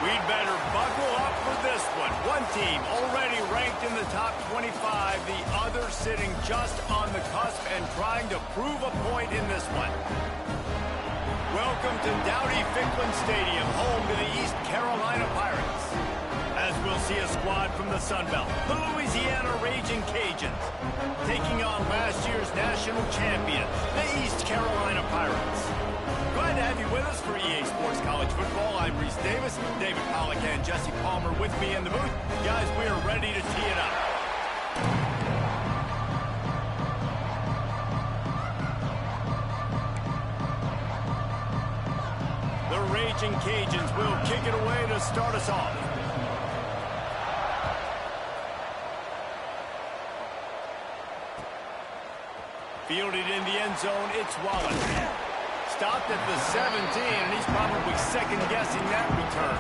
We'd better buckle up for this one. One team already ranked in the top 25, the other sitting just on the cusp and trying to prove a point in this one. Welcome to Dowdy-Ficklin Stadium, home to the East Carolina Pirates. As we'll see a squad from the Sun Belt, the Louisiana Raging Cajuns, taking on last year's national champions, the East Carolina Pirates. Glad to have you with us for EA Sports College Football. I'm Reese Davis, David Pollack and Jesse Palmer with me in the booth. Guys, we are ready to tee it up. The Raging Cajuns will kick it away to start us off. Fielded in the end zone, it's Wallace. Stopped at the 17, and he's probably second-guessing that return.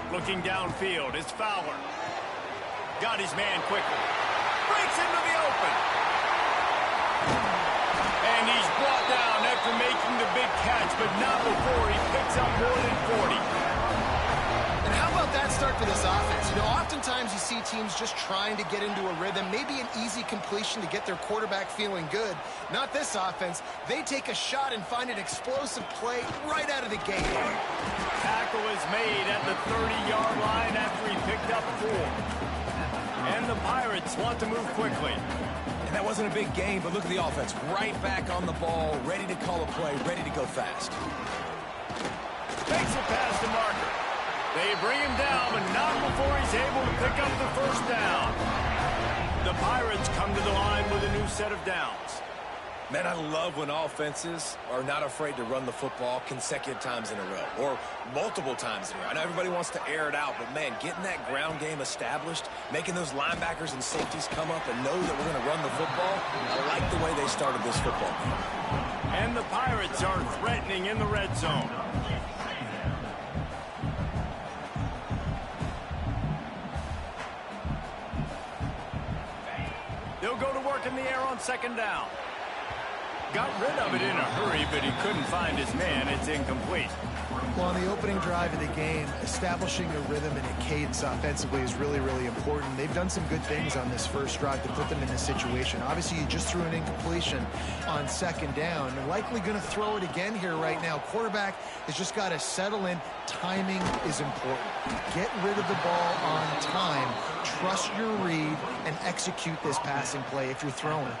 Looking downfield, it's Fowler. Got his man quickly. Breaks into the open. And he's brought down after making the big catch, but not before he picks up more than 40. That start for this offense. You know, oftentimes you see teams just trying to get into a rhythm, maybe an easy completion to get their quarterback feeling good. Not this offense. They take a shot and find an explosive play right out of the gate. Tackle is made at the 30-yard line after he picked up 4. And the Pirates want to move quickly. And that wasn't a big game, but look at the offense. Right back on the ball, ready to call a play, ready to go fast. Takes it past the marker. They bring him down, but not before he's able to pick up the first down. The Pirates come to the line with a new set of downs. Man, I love when offenses are not afraid to run the football consecutive times in a row or multiple times in a row. I know everybody wants to air it out, but, man, getting that ground game established, making those linebackers and safeties come up and know that we're going to run the football, I like the way they started this football game. And the Pirates are threatening in the red zone. They'll go to work in the air on second down. Got rid of it in a hurry, but he couldn't find his man. It's incomplete. Well, on the opening drive of the game, establishing a rhythm and a cadence offensively is really, really important. They've done some good things on this first drive to put them in this situation. Obviously, you just threw an incompletion on second down. They're likely going to throw it again here right now. Quarterback has just got to settle in. Timing is important. Get rid of the ball on time. Trust your read and execute this passing play if you're throwing it.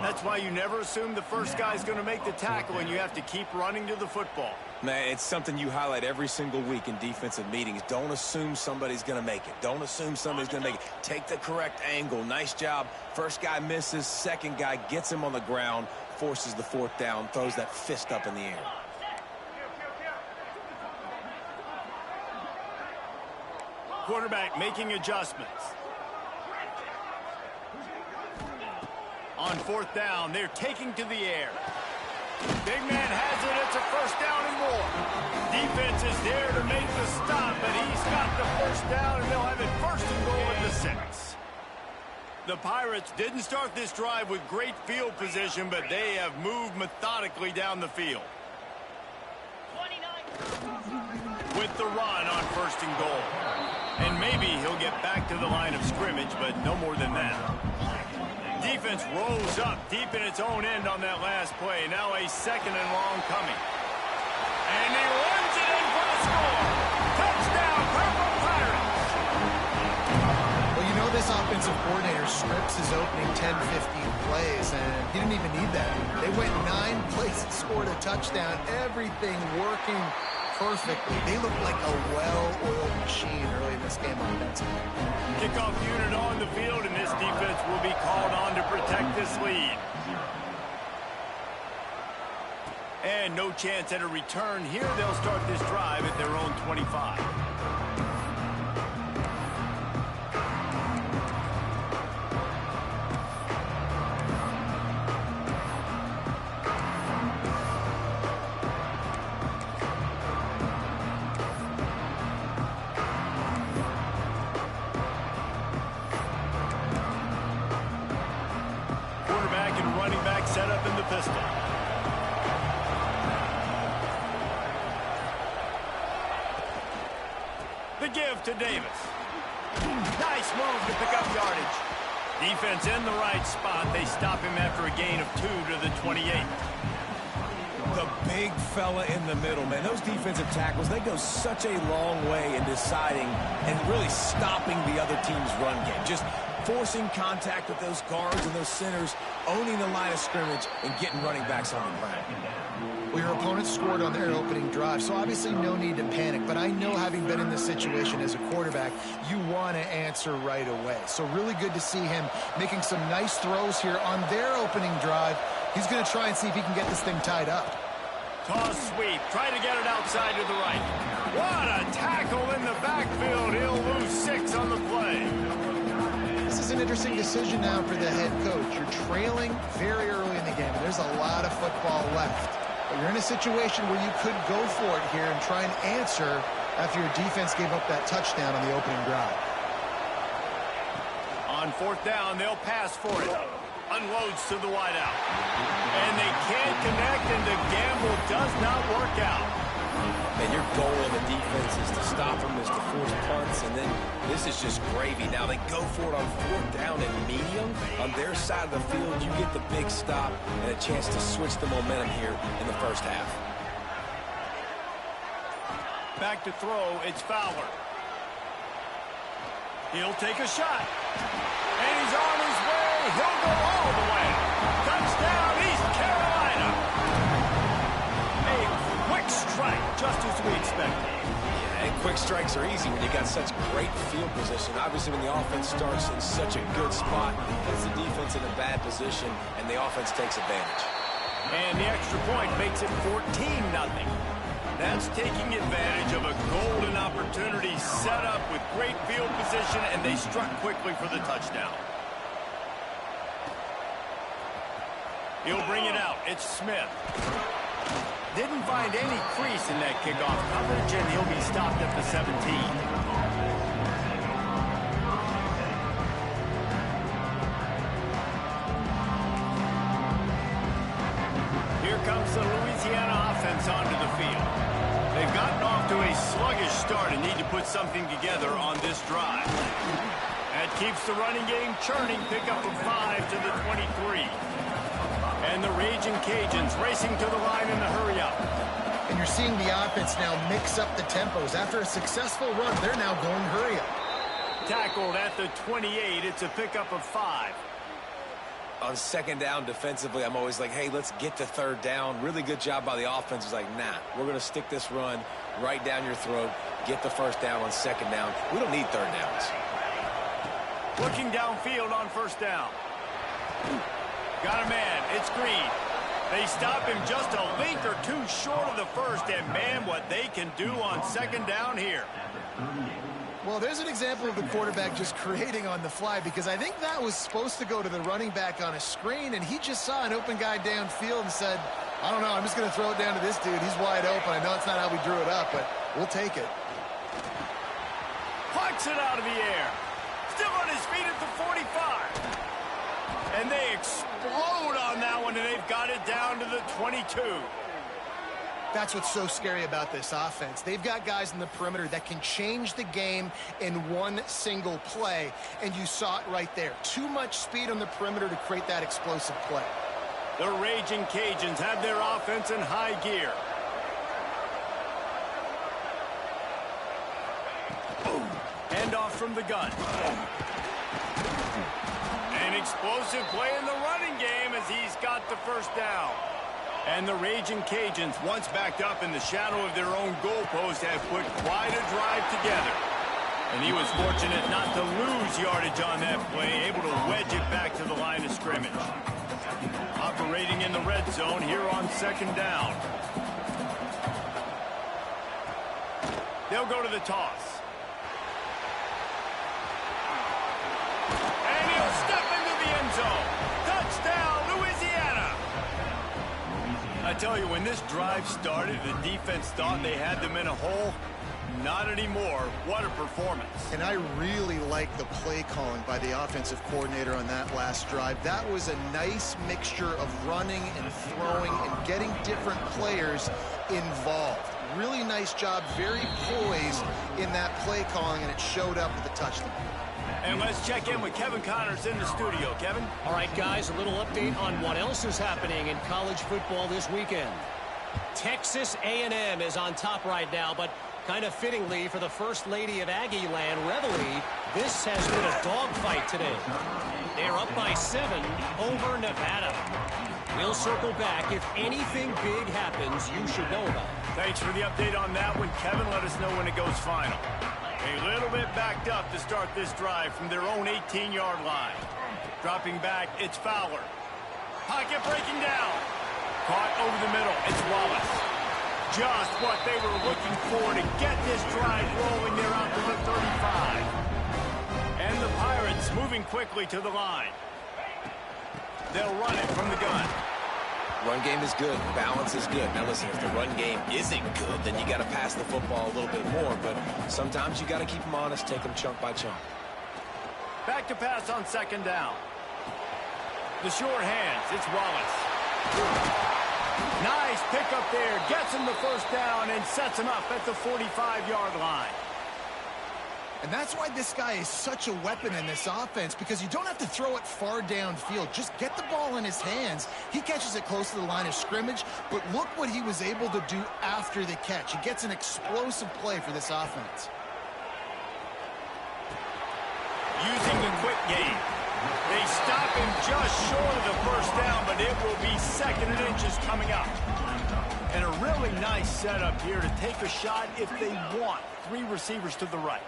That's why you never assume the first guy's going to make the tackle, and you have to keep running to the football. Man, it's something you highlight every single week in defensive meetings. Don't assume somebody's going to make it. Don't assume somebody's going to make it. Take the correct angle. Nice job. First guy misses. Second guy gets him on the ground, forces the fourth down, throws that fist up in the air. Quarterback making adjustments. On fourth down, they're taking to the air. Big man has it. It's a first down and more. Defense is there to make the stop, but he's got the first down, and they'll have it first and goal at the 6. The Pirates didn't start this drive with great field position, but they have moved methodically down the field. With the run on first and goal. And Maybe he'll get back to the line of scrimmage, but no more than that. Defense rolls up deep in its own end on that last play. Now a second and long coming. And he runs it in for the score. Touchdown, Purple Pirates. Well, you know this offensive coordinator scripts his opening 10, 15 plays, and he didn't even need that. They went 9 plays and scored a touchdown. Everything working perfectly. They look like a well-oiled machine early in this game offensively. Kickoff unit on the field, and this defense will be called on to protect this lead. And no chance at a return here. They'll start this drive at their own 25. Set up in the pistol. The give to Davis. Nice move to pick up yardage. Defense in the right spot. They stop him after a gain of 2 to the 28. The big fella in the middle, man. Those defensive tackles, they go such a long way in deciding and really stopping the other team's run game. Just forcing contact with those guards and those centers, owning the line of scrimmage, and getting running backs on the ground. Well, your opponent scored on their opening drive, so obviously no need to panic. But I know, having been in this situation as a quarterback, you want to answer right away. So really good to see him making some nice throws here on their opening drive. He's going to try and see if he can get this thing tied up. Toss sweep. Try to get it outside to the right. What a tackle in the backfield. He'll lose 6 on the play. This is an interesting decision now for the head coach. You're trailing very early in the game, and there's a lot of football left. But you're in a situation where you could go for it here and try and answer after your defense gave up that touchdown on the opening drive. On 4th down, they'll pass for it. Unloads to the wideout. And they can't connect, and the gamble does not work out. And your goal of the defense is to stop them, is to force punts, and then this is just gravy. Now they go for it on 4th down and medium. On their side of the field, you get the big stop and a chance to switch the momentum here in the first half. Back to throw, it's Fowler. He'll take a shot. And he's on his way. He'll go all the way. Touchdown, East Carolina. A quick strike, just as we expected. Yeah, and quick strikes are easy when you got such great field position. Obviously, when the offense starts in such a good spot, puts the defense in a bad position, and the offense takes advantage. And the extra point makes it 14-0. That's taking advantage of a golden opportunity set up with great field position, and they struck quickly for the touchdown. He'll bring it out. It's Smith. Didn't find any crease in that kickoff coverage, and he'll be stopped at the 17. Here comes the Louisiana offense onto the field. They've gotten off to a sluggish start and need to put something together on this drive. That keeps the running game churning. Pickup of 5 to the 23. And the Raging Cajuns racing to the line in the hurry-up. And you're seeing the offense now mix up the tempos. After a successful run, they're now going hurry-up. Tackled at the 28. It's a pickup of 5. On 2nd down defensively, I'm always like, hey, let's get to 3rd down. Really good job by the offense. It's like, nah, we're going to stick this run right down your throat, get the 1st down on 2nd down. We don't need 3rd downs. Looking downfield on 1st down. Got a man. It's Green. They stop him just a link or 2 short of the 1st, and man, what they can do on 2nd down here. Well, there's an example of the quarterback just creating on the fly, because I think that was supposed to go to the running back on a screen, and he just saw an open guy downfield and said, I don't know, I'm just going to throw it down to this dude. He's wide open. I know it's not how we drew it up, but we'll take it. Plucks it out of the air. Still on his feet at the 45. And they explode on that one, and they've got it down to the 22. That's what's so scary about this offense. They've got guys in the perimeter that can change the game in one single play, and you saw it right there. Too much speed on the perimeter to create that explosive play. The Raging Cajuns have their offense in high gear. Hand off from the gun. An explosive play in the running game as he's got the first down. And the Raging Cajuns, once backed up in the shadow of their own goalpost, have put quite a drive together. And he was fortunate not to lose yardage on that play, able to wedge it back to the line of scrimmage. Operating in the red zone here on second down. They'll go to the toss. And he'll step into the end zone. Touchdown, Louisiana! I tell you, when this drive started, the defense thought they had them in a hole. Not anymore. What a performance. And I really like the play calling by the offensive coordinator on that last drive. That was a nice mixture of running and throwing and getting different players involved. Really nice job, very poised in that play calling, and it showed up with a touchdown. And let's check in with Kevin Connors in the studio. Kevin? All right, guys, a little update on what else is happening in college football this weekend. Texas A&M is on top right now, but kind of fittingly for the First Lady of Aggie Land, Reveille, this has been a dogfight today. They're up by 7 over Nevada. We'll circle back. If anything big happens, you should know about it. Thanks for the update on that one, Kevin. Let us know when it goes final. A little bit backed up to start this drive from their own 18-yard line. Dropping back, it's Fowler. Pocket breaking down. Caught over the middle, it's Wallace. Just what they were looking for to get this drive rolling. They're out to the 35. And the Pirates moving quickly to the line. They'll run it from the gun. Run game is good. Balance is good. Now listen, if the run game isn't good, then you got to pass the football a little bit more. But sometimes you got to keep them honest, take them chunk by chunk. Back to pass on second down. The short hands, it's Wallace. Nice pickup there. Gets him the first down and sets him up at the 45-yard line. And that's why this guy is such a weapon in this offense, because you don't have to throw it far downfield. Just get the ball in his hands. He catches it close to the line of scrimmage, but look what he was able to do after the catch. He gets an explosive play for this offense. Using the quick game. They stop him just short of the first down, but it will be 2nd and inches coming up. And a really nice setup here to take a shot if they want. 3 receivers to the right.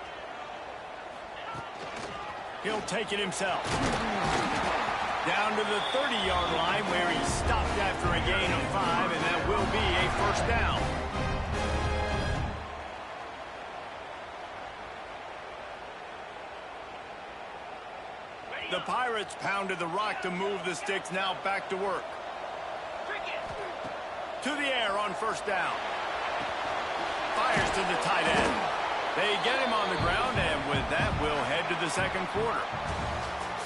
He'll take it himself. Down to the 30-yard line where he stopped after a gain of 5, and that will be a first down. The Pirates pounded the rock to move the sticks. Now back to work. To the air on first down. Fires to the tight end. They get him on the ground, and with that, we'll head to the second quarter.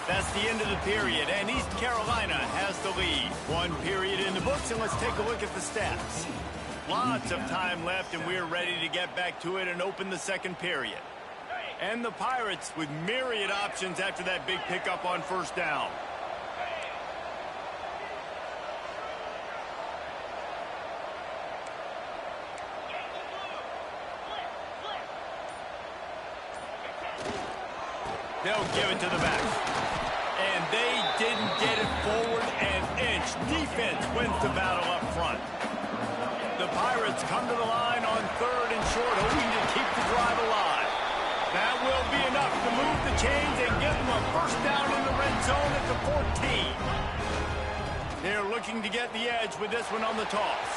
That's the end of the period, and East Carolina has the lead. 1 period in the books, and let's take a look at the stats. Lots of time left, and we're ready to get back to it and open the second period. And the Pirates with myriad options after that big pickup on first down. They'll give it to the back. And they didn't get it forward an inch. Defense wins the battle up front. The Pirates come to the line on 3rd and short, hoping to keep the drive alive. That will be enough to move the chains and get them a first down in the red zone at the 14. They're looking to get the edge with this one on the toss.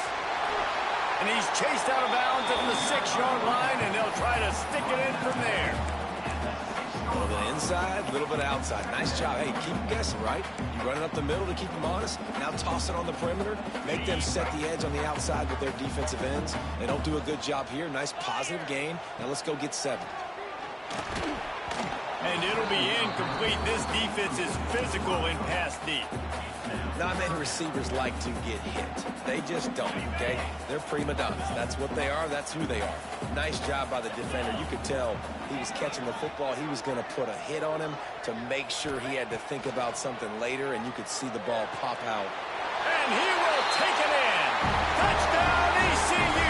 And he's chased out of bounds at the 6-yard line, and they'll try to stick it in from there. A little bit inside, a little bit outside. Nice job. Hey, keep them guessing, right? You run it up the middle to keep them honest. Now toss it on the perimeter. Make them set the edge on the outside with their defensive ends. They don't do a good job here. Nice positive gain. Now let's go get 7. And it'll be incomplete. This defense is physical in pass deep. Not many receivers like to get hit. They just don't, okay? They're prima donnas. That's what they are. That's who they are. Nice job by the defender. You could tell he was catching the football. He was going to put a hit on him to make sure he had to think about something later, and you could see the ball pop out. And he will take it in. Touchdown, ECU.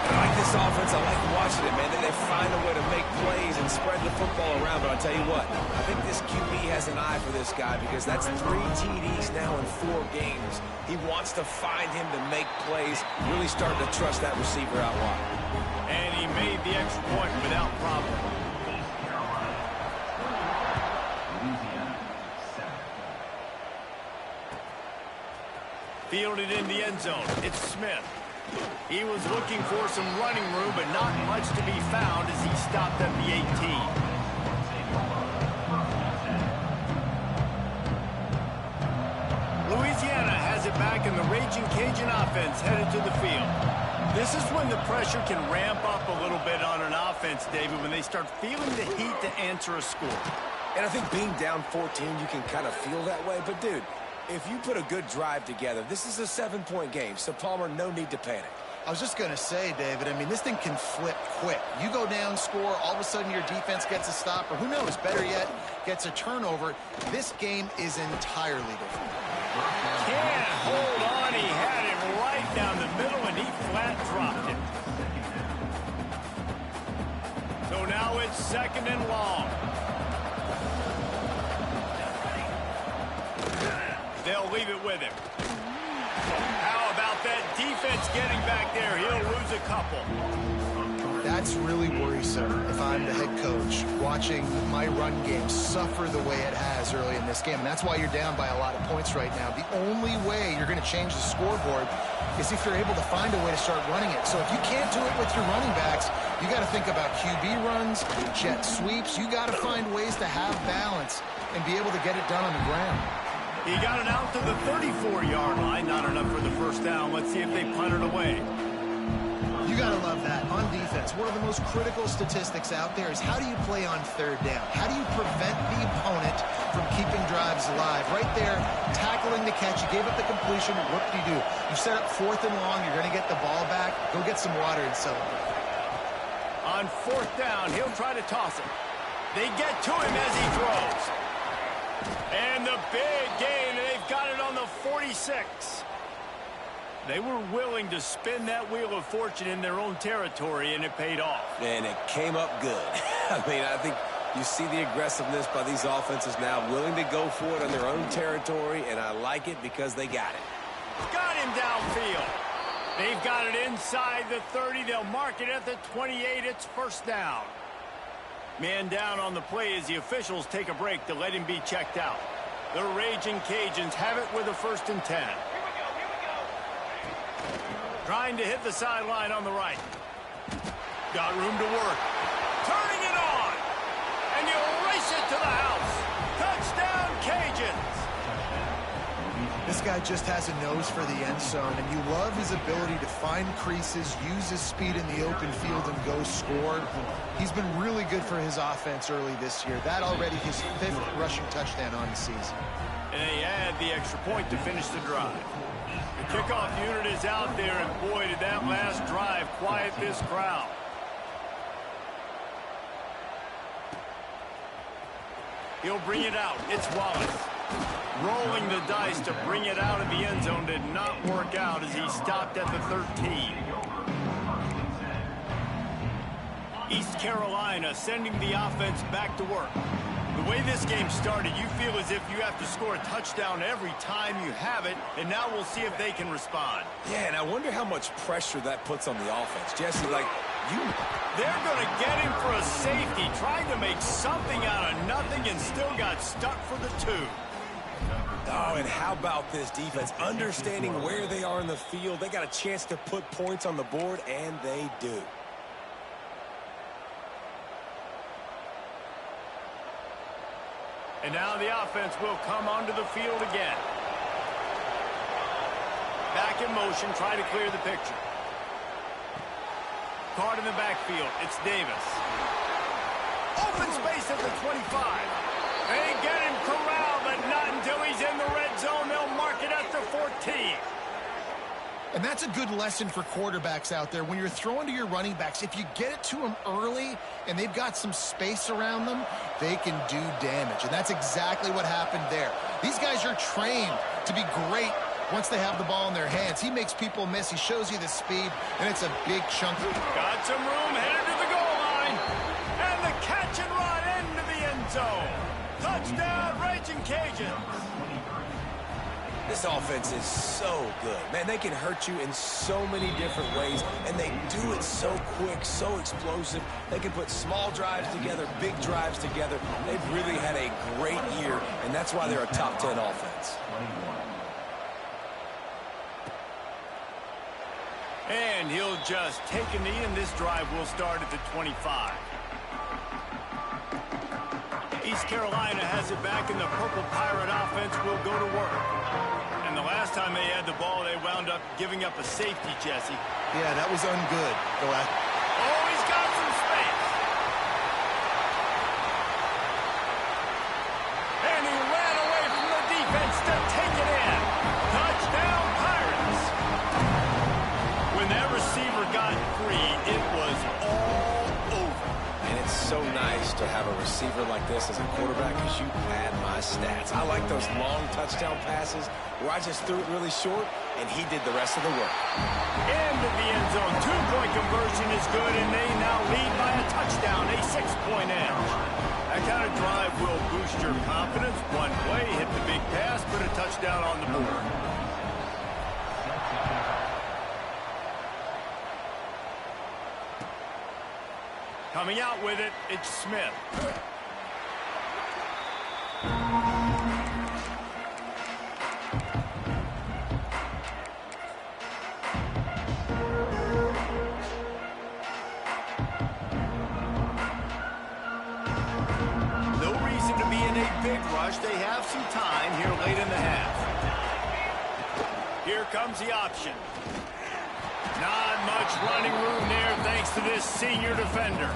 I like this offense. I like watching it, man. They find a way to make plays and spread the football around. But I'll tell you what, I think this QB has an eye for this guy because that's 3 TDs now in 4 games. He wants to find him to make plays, really starting to trust that receiver out wide. And he made the extra point without problem. Fielded in the end zone. It's Smith. He was looking for some running room, but not much to be found as he stopped at the 18. Louisiana has it back, and the Raging Cajun offense headed to the field. This is when the pressure can ramp up a little bit on an offense, David, when they start feeling the heat to answer a score. And I think being down 14, you can kind of feel that way. But, dude, if you put a good drive together, this is a 7-point game. So, Palmer, no need to panic. I was just going to say, David, I mean, this thing can flip quick. You go down, score, all of a sudden your defense gets a stop, or who knows, better yet, gets a turnover. This game is entirely different. Can't hold on. He had it right down the middle, and he flat dropped it. So now it's 2nd and long. They'll leave it with him. How about that defense getting back there? He'll lose a couple. That's really worrisome if I'm the head coach, watching my run game suffer the way it has early in this game. And that's why you're down by a lot of points right now. The only way you're going to change the scoreboard is if you're able to find a way to start running it. So if you can't do it with your running backs, you got to think about QB runs, jet sweeps. You got to find ways to have balance and be able to get it done on the ground. He got it out to the 34-yard line. Not enough for the first down. Let's see if they punt it away. You got to love that. On defense, one of the most critical statistics out there is how do you play on 3rd down? How do you prevent the opponent from keeping drives alive? Right there, tackling the catch. You gave up the completion. What do? You set up 4th and long. You're going to get the ball back. Go get some water and celebrate. On 4th down, he'll try to toss it. They get to him as he throws. And the big gain, and they've got it on the 46. They were willing to spin that wheel of fortune in their own territory, and it paid off. And it came up good. I mean, I think you see the aggressiveness by these offenses now, willing to go for it on their own territory, and I like it because they got it. Got him downfield. They've got it inside the 30. They'll mark it at the 28. It's 1st down. Man down on the play as the officials take a break to let him be checked out. The Raging Cajuns have it with a 1st and 10. Trying to hit the sideline on the right. Got room to work. Turning it on. And you race it to the house. Touchdown, Cajuns. This guy just has a nose for the end zone, and you love his ability to find creases, use his speed in the open field, and go score. He's been really good for his offense early this year. That already his 5th rushing touchdown on the season. And they add the extra point to finish the drive. The kickoff unit is out there, and boy, did that last drive quiet this crowd. He'll bring it out. It's Wallace. Rolling the dice to bring it out of the end zone did not work out as he stopped at the 13. East Carolina sending the offense back to work. The way this game started, you feel as if you have to score a touchdown every time you have it, and now we'll see if they can respond. Yeah, and I wonder how much pressure that puts on the offense. Jesse, they're going to get him for a safety, trying to make something out of nothing and still got stuck for the 2. Oh, and how about this defense? Understanding where they are in the field, they got a chance to put points on the board, and they do. And now the offense will come onto the field again. Back in motion, try to clear the picture. Caught in the backfield, it's Davis. Open space at the 25. They get him corralled, but not until he's in the red zone. They'll mark it at the 14. And that's a good lesson for quarterbacks out there. When you're throwing to your running backs, if you get it to them early and they've got some space around them, they can do damage. And that's exactly what happened there. These guys are trained to be great once they have the ball in their hands. He makes people miss. He shows you the speed, and it's a big chunk. Got some room, headed to the goal line. And the catch and run into the end zone. Touchdown, Raging Cajuns. This offense is so good. Man, they can hurt you in so many different ways, and they do it so quick, so explosive. They can put small drives together, big drives together. They've really had a great year, and that's why they're a top 10 offense. And he'll just take a knee, and this drive will start at the 25. East Carolina has it back, and the Purple Pirate offense will go to work. And the last time they had the ball, they wound up giving up a safety, Jesse. Yeah, that was ungood. Oh, he's got some space. And he ran away from the defense to take it in. Touchdown, Pirates. When that receiver got free, it was all over. And it's so nice to have a receiver like this as a quarterback because you pad my stats. I like those long touchdown passes where I just threw it really short and he did the rest of the work. Into the end zone. 2-point conversion is good, and they now lead by a touchdown, a 6-point edge. That kind of drive will boost your confidence. One play, hit the big pass, put a touchdown on the board. Coming out with it, it's Smith. No reason to be in a big rush. They have some time here late in the half. Here comes the option. Not much running room there thanks to this senior defender.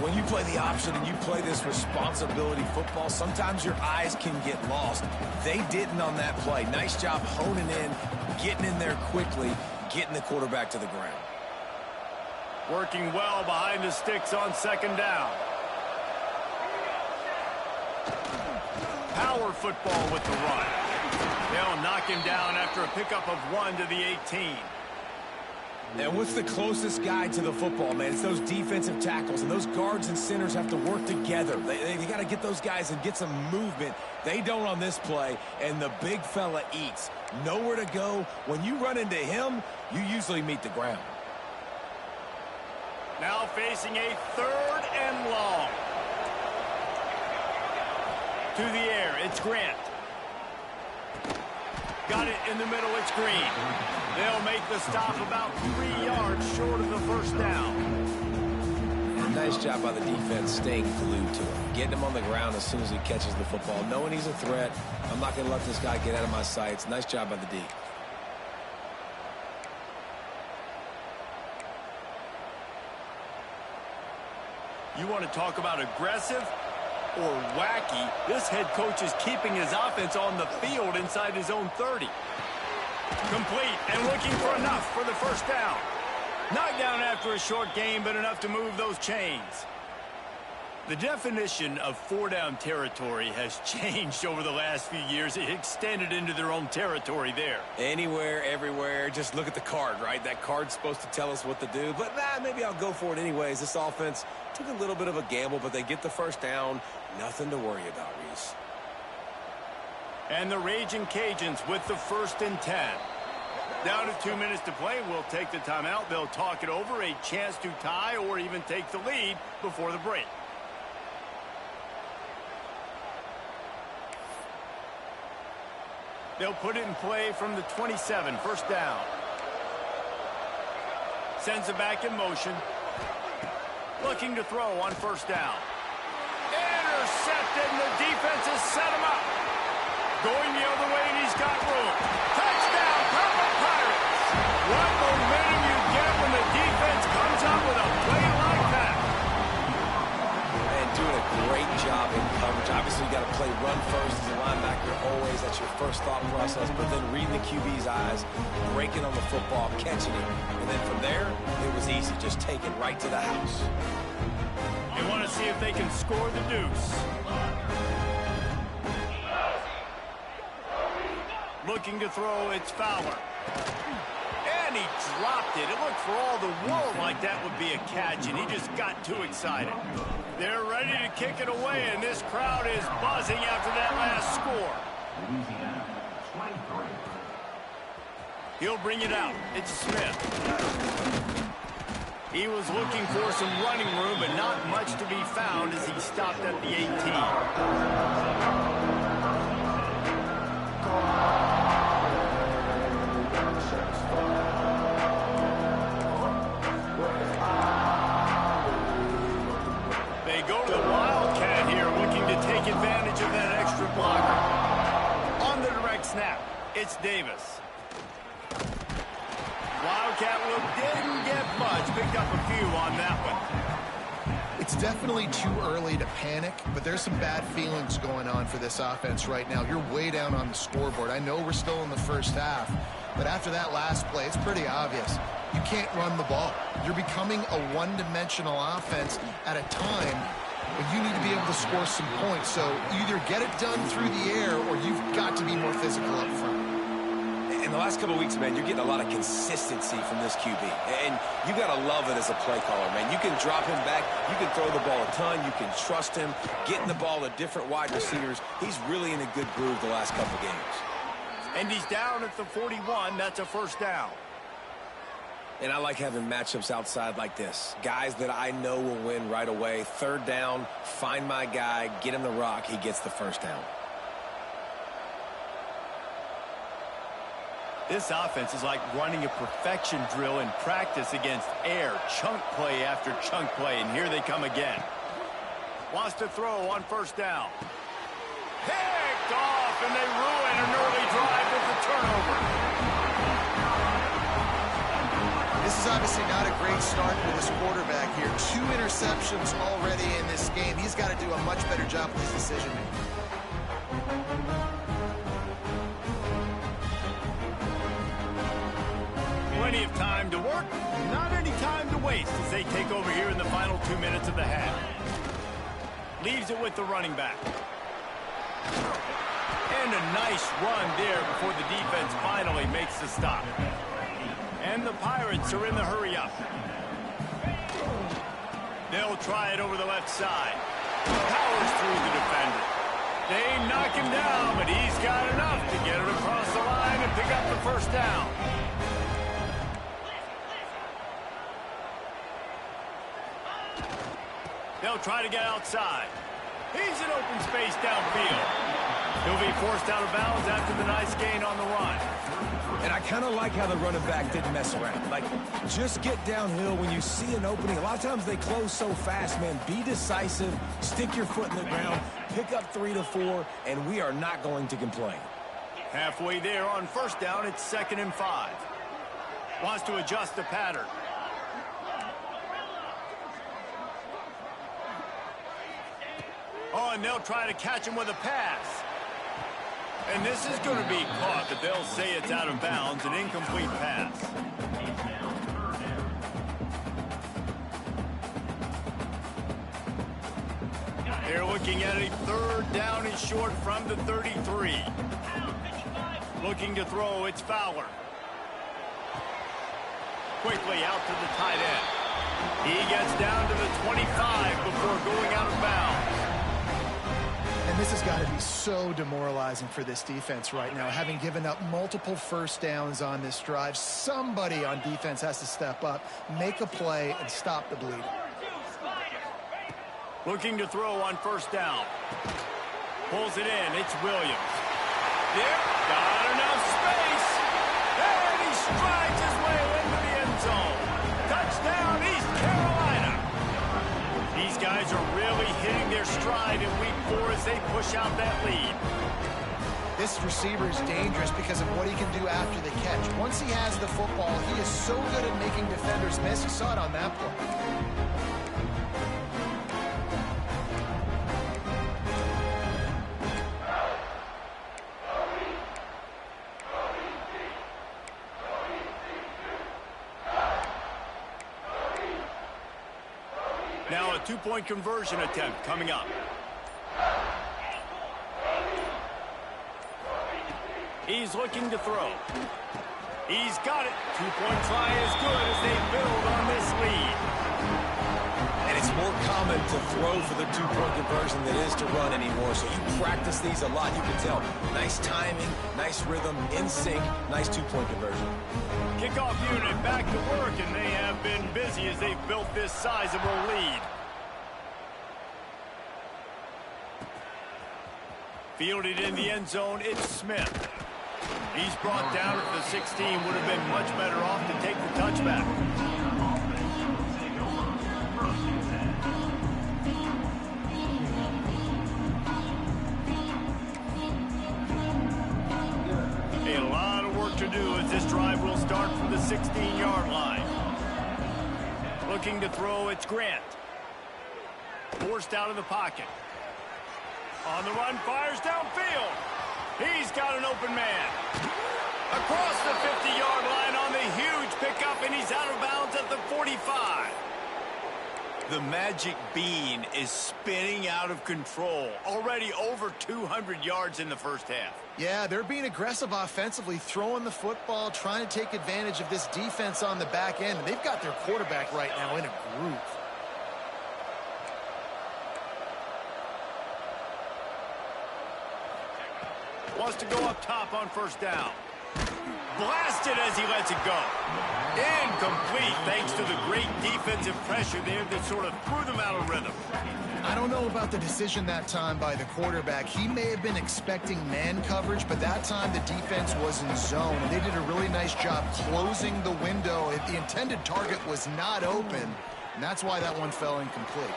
When you play the option and you play this responsibility football, sometimes your eyes can get lost. They didn't on that play. Nice job honing in, getting in there quickly, getting the quarterback to the ground. Working well behind the sticks on second down. Power football with the run. They'll knock him down after a pickup of 1 to the 18. And what's the closest guy to the football, man? It's those defensive tackles, and those guards and centers have to work together. They got to get those guys and get some movement. They don't on this play, and the big fella eats. Nowhere to go. When you run into him, you usually meet the ground. Now facing a 3rd and long. To the air, it's Grant. Got it in the middle, it's Green. They'll make the stop about 3 yards short of the first down. And nice job by the defense staying glued to him. Getting him on the ground as soon as he catches the football. Knowing he's a threat, I'm not going to let this guy get out of my sights. Nice job by the D. You want to talk about aggressive or wacky? This head coach is keeping his offense on the field inside his own 30. Complete and looking for enough for the first down. Knocked down after a short gain, but enough to move those chains. The definition of 4-down territory has changed over the last few years. It extended into their own territory there. Anywhere, everywhere, just look at the card, right? That card's supposed to tell us what to do, but maybe I'll go for it anyways. This offense took a little bit of a gamble, but they get the first down. Nothing to worry about, Reese. And the Raging Cajuns with the 1st and 10. Down to 2 minutes to play. We'll take the timeout. They'll talk it over, a chance to tie or even take the lead before the break. They'll put it in play from the 27, first down. Sends it back in motion. Looking to throw on first down. Intercepted, and the defense has set him up. Going the other way, and he's got room. Touchdown, Purple Pirates. What momentum you get when the defense comes up with a play like that. And doing a great job in coverage. Obviously, you got to play run first as a linebacker always. That's your first thought process. But then reading the QB's eyes, breaking on the football, catching it. And then from there, it was easy. Just take it right to the house. They want to see if they can score the deuce. Looking to throw, it's Fowler. And he dropped it. It looked for all the world like that would be a catch, and he just got too excited. They're ready to kick it away, and this crowd is buzzing after that last score. He'll bring it out. It's Smith. He was looking for some running room, but not much to be found as he stopped at the 18. Advantage of that extra blocker. On the direct snap, it's Davis. Wildcat look didn't get much. Picked up a few on that one. It's definitely too early to panic, but there's some bad feelings going on for this offense right now. You're way down on the scoreboard. I know we're still in the first half, but after that last play, it's pretty obvious. You can't run the ball. You're becoming a one-dimensional offense at a time when you need to be able to score some points. So either get it done through the air or you've got to be more physical up front. In the last couple of weeks, man, you're getting a lot of consistency from this QB. And you got to love it as a play caller, man. You can drop him back. You can throw the ball a ton. You can trust him. Getting the ball to different wide receivers. He's really in a good groove the last couple of games. And he's down at the 41. That's a first down. And I like having matchups outside like this. Guys that I know will win right away. Third down, find my guy, get him the rock, he gets the first down. This offense is like running a perfection drill in practice against air. Chunk play after chunk play, and here they come again. Wants to throw on first down. Picked off, and they ruin an early drive with the turnover. This is obviously not a great start for this quarterback here. 2 interceptions already in this game. He's got to do a much better job with his decision-making. Plenty of time to work, not any time to waste as they take over here in the final 2 minutes of the half. Leaves it with the running back. And a nice run there before the defense finally makes the stop. And the Pirates are in the hurry-up. They'll try it over the left side. Powers through the defender. They knock him down, but he's got enough to get it across the line and pick up the first down. They'll try to get outside. He's in open space downfield. He'll be forced out of bounds after the nice gain on the run. And I kind of like how the running back didn't mess around. Like, just get downhill when you see an opening. A lot of times they close so fast, man. Be decisive, stick your foot in the ground, pick up 3 to 4, and we are not going to complain. Halfway there on first down, it's 2nd and 5. Wants to adjust the pattern. Oh, and they'll try to catch him with a pass. And this is going to be caught, but they'll say it's out of bounds, an incomplete pass. They're looking at a 3rd down and short from the 33. Looking to throw, it's Fowler. Quickly out to the tight end. He gets down to the 25 before going out of bounds. And this has got to be so demoralizing for this defense right now. Having given up multiple first downs on this drive, somebody on defense has to step up, make a play, and stop the bleeding. Looking to throw on first down. Pulls it in. It's Williams. There, got enough space. And he strides his way into the end zone. Touchdown, East Carolina. These guys are really hitting their stride in week 4 as they push out that lead. This receiver is dangerous because of what he can do after the catch. Once he has the football, he is so good at making defenders miss. You saw it on that play. two-point conversion attempt coming up. He's looking to throw. He's got it. Two-point try as good as they build on this lead. And it's more common to throw for the two-point conversion than it is to run anymore. So you practice these a lot. You can tell. Nice timing, nice rhythm, in sync, nice two-point conversion. Kickoff unit back to work, and they have been busy as they've built this sizable lead. Fielded in the end zone, it's Smith. He's brought down at the 16. Would have been much better off to take the touchback. A lot of work to do as this drive will start from the 16-yard line. Looking to throw, it's Grant. Forced out of the pocket. On the run, fires downfield. He's got an open man. Across the 50-yard line on the huge pickup, and he's out of bounds at the 45. The magic bean is spinning out of control. Already over 200 yards in the first half. Yeah, they're being aggressive offensively, throwing the football, trying to take advantage of this defense on the back end. And they've got their quarterback right now in a groove. Wants to go up top on first down. Blasted as he lets it go. Incomplete thanks to the great defensive pressure there that sort of threw them out of rhythm. I don't know about the decision that time by the quarterback. He may have been expecting man coverage, but that time the defense was in zone. And they did a really nice job closing the window. The intended target was not open, and that's why that one fell incomplete.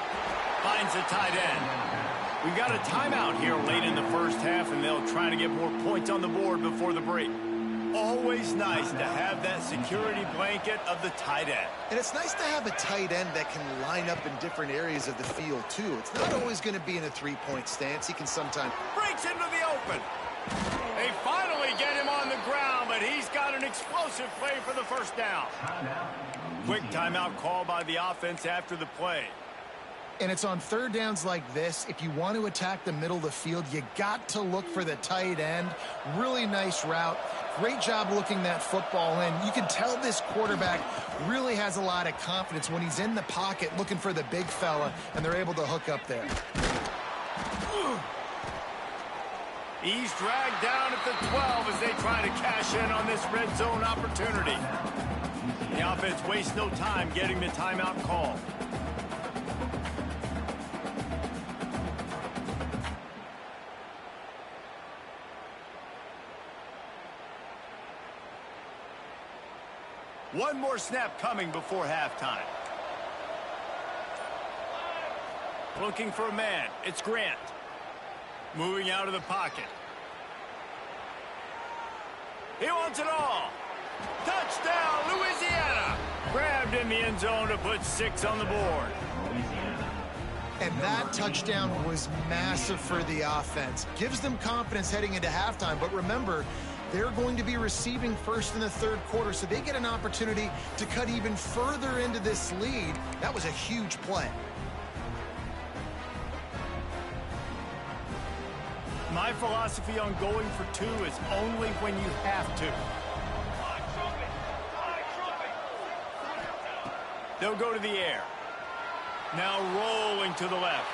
Finds the tight end. We've got a timeout here late in the first half, and they'll try to get more points on the board before the break. Always nice to have that security blanket of the tight end. And it's nice to have a tight end that can line up in different areas of the field, too. It's not always going to be in a three-point stance. He can sometimes... Breaks into the open. They finally get him on the ground, but he's got an explosive play for the first down. Quick timeout call by the offense after the play. And it's on third downs like this. If you want to attack the middle of the field, you got to look for the tight end. Really nice route. Great job looking that football in. You can tell this quarterback really has a lot of confidence when he's in the pocket looking for the big fella, and they're able to hook up there. He's dragged down at the 12 as they try to cash in on this red zone opportunity. The offense wastes no time getting the timeout call. One more snap coming before halftime. Looking for a man. It's Grant. Moving out of the pocket. He wants it all. Touchdown, Louisiana. Grabbed in the end zone to put 6 on the board. And that touchdown was massive for the offense. Gives them confidence heading into halftime. But remember, they're going to be receiving first in the third quarter, so they get an opportunity to cut even further into this lead. That was a huge play. My philosophy on going for 2 is only when you have to. They'll go to the air. Now rolling to the left.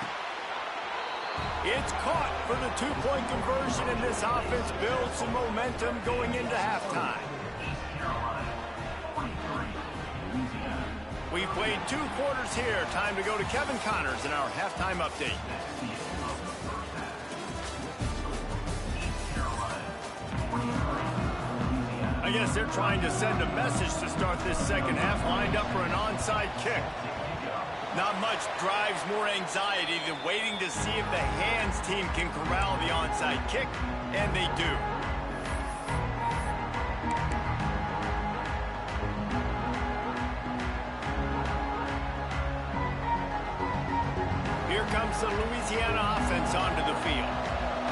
It's caught for the 2-point conversion, and this offense builds some momentum going into halftime. We've played 2 quarters here. Time to go to Kevin Connors in our halftime update. I guess they're trying to send a message to start this second half, lined up for an onside kick. Not much drives more anxiety than waiting to see if the hands team can corral the onside kick, and they do. Here comes the Louisiana offense onto the field.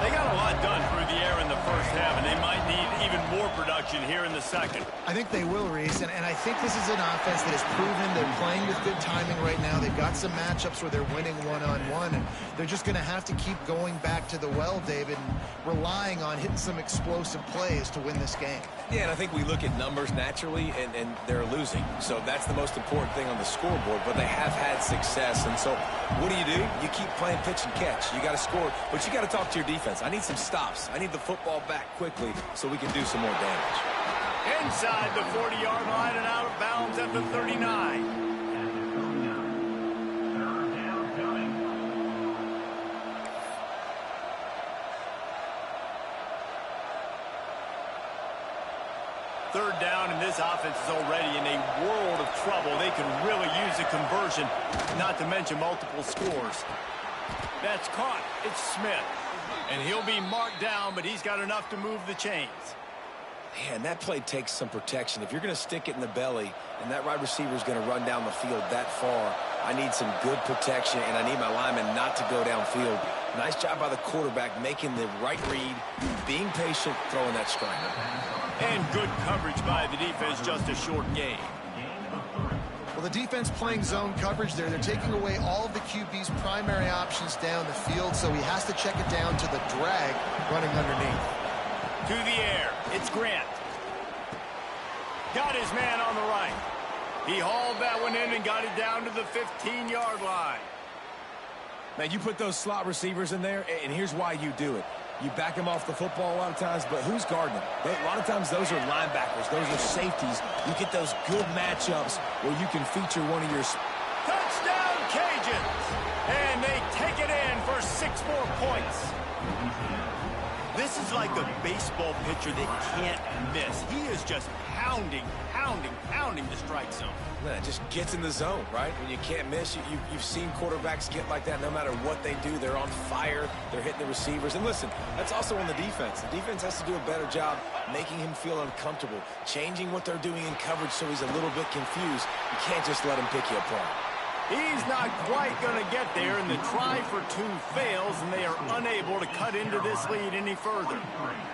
They got a lot done through the air in the first half, and they might need even more production here in the second. I think they will, Reese, and I think this is an offense that has proven they're playing with good timing right now. They've got some matchups where they're winning one-on-one, and they're just going to have to keep going back to the well, David, and relying on hitting some explosive plays to win this game. Yeah, and I think we look at numbers naturally, and they're losing. So that's the most important thing on the scoreboard, but they have had success. And so what do? You keep playing pitch and catch. You got to score, but you got to talk to your defense. I need some stops. I need the football back quickly so we can do some more damage. Inside the 40-yard line and out of bounds at the 39. Third down, and this offense is already in a world of trouble. They can really use a conversion, not to mention multiple scores. That's caught. It's Smith. And he'll be marked down, but he's got enough to move the chains. Man, that play takes some protection. If you're going to stick it in the belly and that wide receiver is going to run down the field that far, I need some good protection, and I need my lineman not to go downfield. Nice job by the quarterback making the right read, being patient, throwing that strike. And good coverage by the defense, just a short gain. Well, the defense playing zone coverage there. They're taking away all of the QB's primary options down the field, so he has to check it down to the drag running underneath. To the air, it's Grant. Got his man on the right. He hauled that one in and got it down to the 15-yard line. Man, you put those slot receivers in there, and here's why you do it. You back them off the football a lot of times, but who's guarding them? A lot of times those are linebackers. Those are safeties. You get those good matchups where you can feature one of your... Touchdown, Cajuns! And they take it in for 6 more points. This is like a baseball pitcher that can't miss. He is just pounding the strike zone. Man, it just gets in the zone, right? When you can't miss, you've seen quarterbacks get like that no matter what they do. They're on fire. They're hitting the receivers. And listen, that's also on the defense. The defense has to do a better job making him feel uncomfortable, changing what they're doing in coverage so he's a little bit confused. You can't just let him pick you apart. He's not quite going to get there, and the try for 2 fails, and they are unable to cut into this lead any further.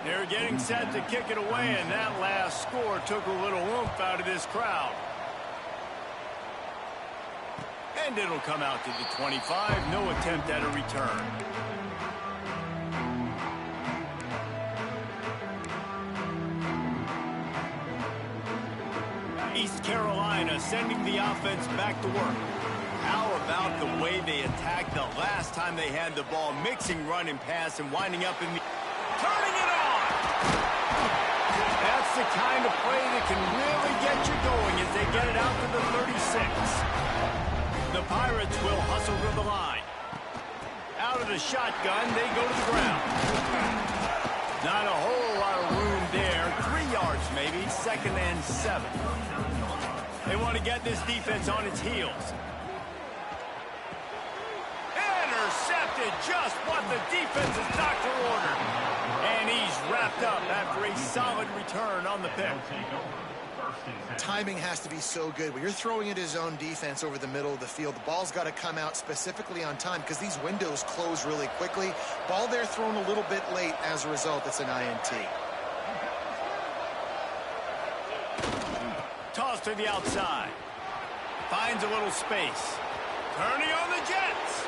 They're getting set to kick it away, and that last score took a little oomph out of this crowd. And it'll come out to the 25. No attempt at a return. East Carolina sending the offense back to work. How about the way they attacked the last time they had the ball, mixing run and pass and winding up in the... Turning it on! That's the kind of play that can really get you going as they get it out to the 36. The Pirates will hustle to the line. Out of the shotgun, they go to the ground. Not a whole lot of room there. 3 yards maybe, 2nd and 7. They want to get this defense on its heels. Intercepted, just what the defense's doctor ordered. And he's wrapped up after a solid return on the pick. Timing has to be so good. When you're throwing at his own defense over the middle of the field, the ball's got to come out specifically on time because these windows close really quickly. Ball there thrown a little bit late. As a result, it's an INT. Toss to the outside. Finds a little space. Turning on the Jets.